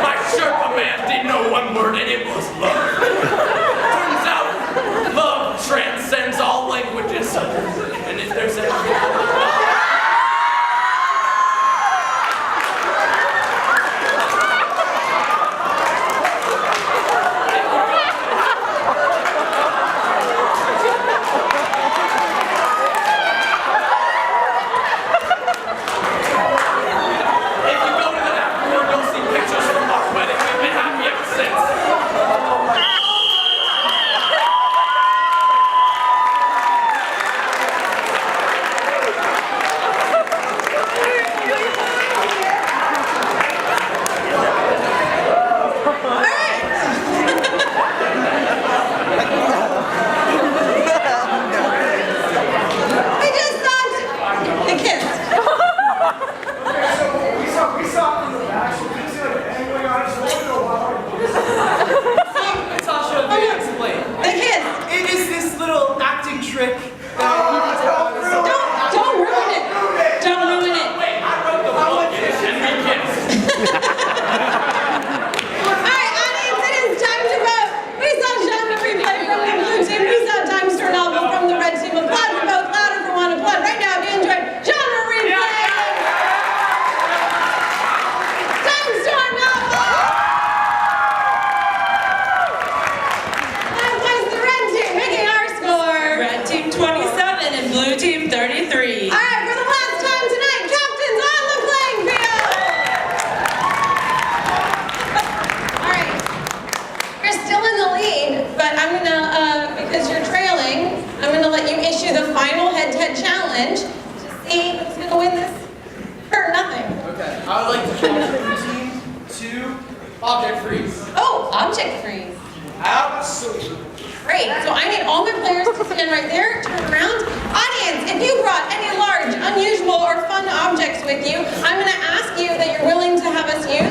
my Sherpa man didn't know one word, and it was love. Turns out love transcends all languages, and if there's anything Object freeze. Oh, object freeze. Absolutely. Great. So I need all my players to stand right there, turn around. Audience, if you brought any large, unusual, or fun objects with you, I'm going to ask you that you're willing to have us use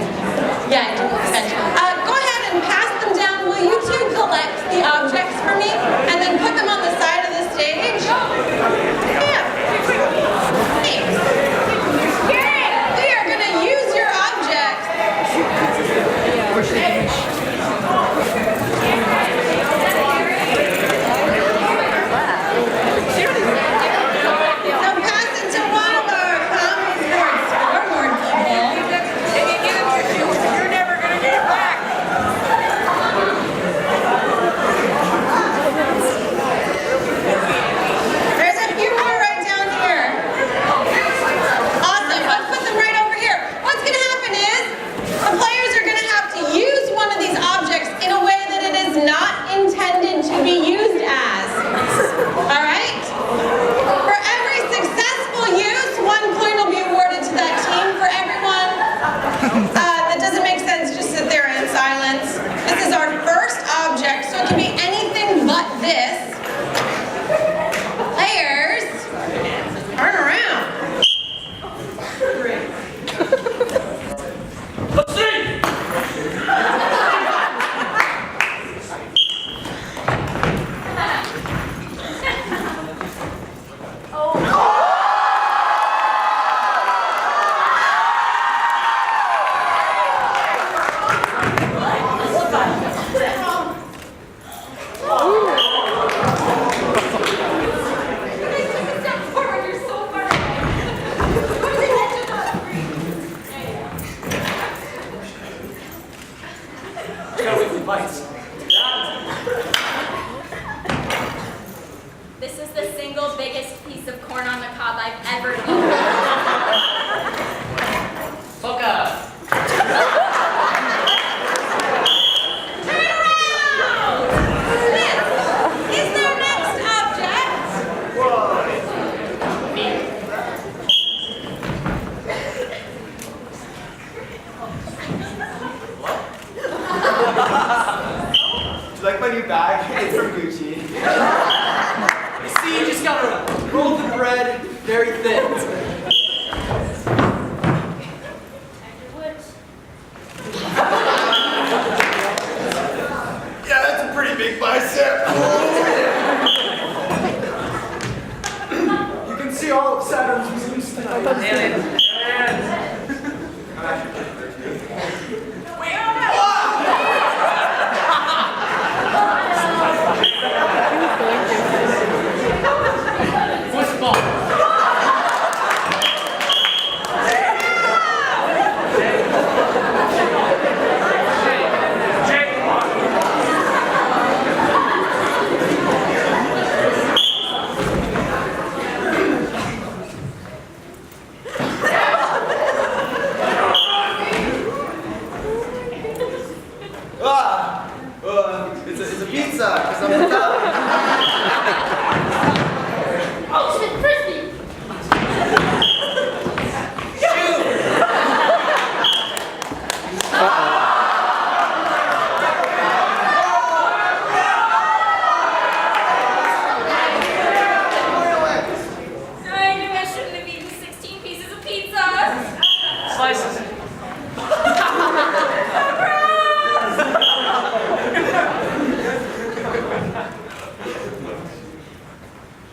Slices.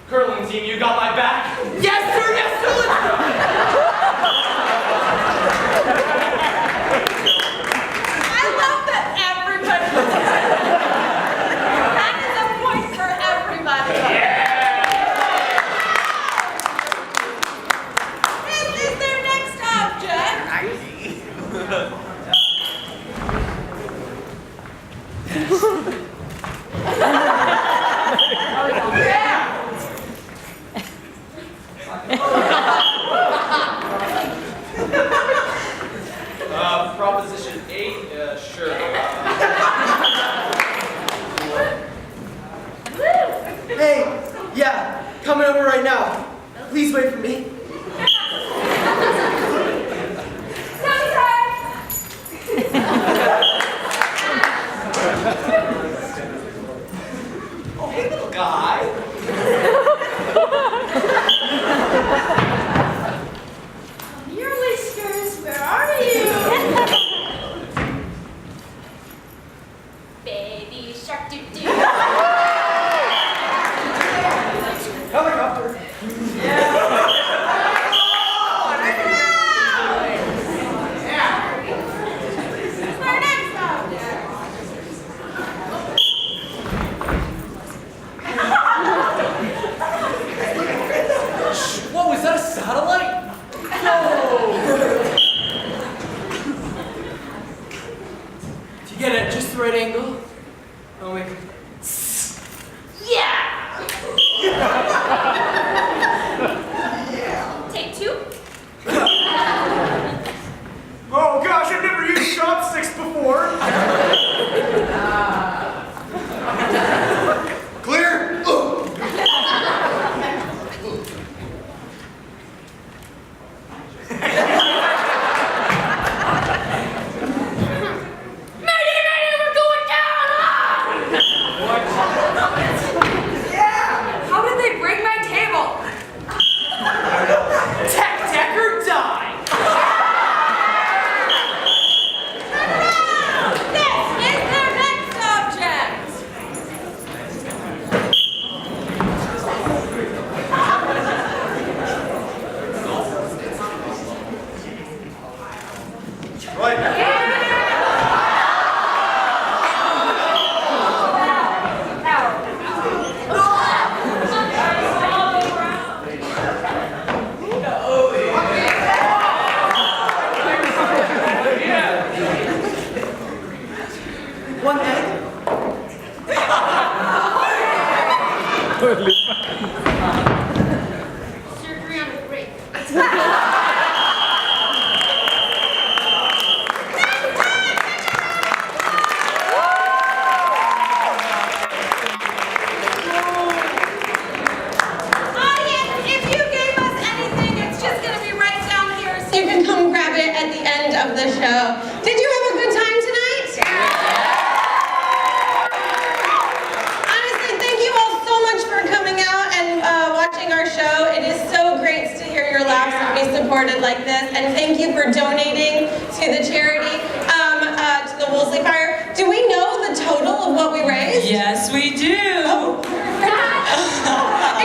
Curling team, you got my back? Yes, sir, yes, sir, let's go. I love that everybody that is a point for everybody. This is their next Proposition 8, sure. Hey, yeah, coming over right now. Please wait for me. Oh, hey, little guy. Your whiskers, where are you? Baby shark doo doo. Helicopter. Our next object. Whoa, is that a satellite? If you get it at just the right angle, I'll make it. Take two. Oh gosh, I've never used chopsticks before. Clear? We're going down! How did they break my table? Tech deck or die! This is their next object. One egg. Surgery on the break. Audience, if you gave us anything, it's just going to be right down here, so you can come grab it at the end of the show. Did you have a good time tonight? Honestly, thank you all so much for coming out and watching our show. It is so great to hear your laughs and be supported like this. And thank you for donating to the charity, to the Woolsey Fire. Do we know the total of what we raised? Yes, we do. It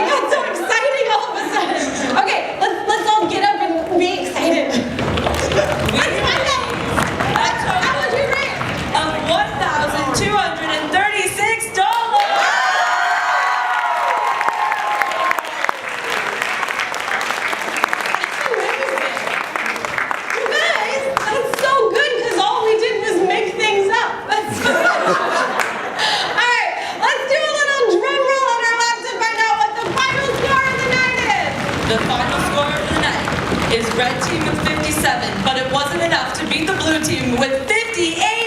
got so exciting all of a sudden. Okay, let's all get up and be excited. How much we raised? Of $1,236. You guys, that's so good because all we did was make things up. That's so good. All right, let's do a little drum roll on our laps to find out what the final score of the night is. The final score of the night is red team with 57, but it wasn't enough to beat the blue team with 58.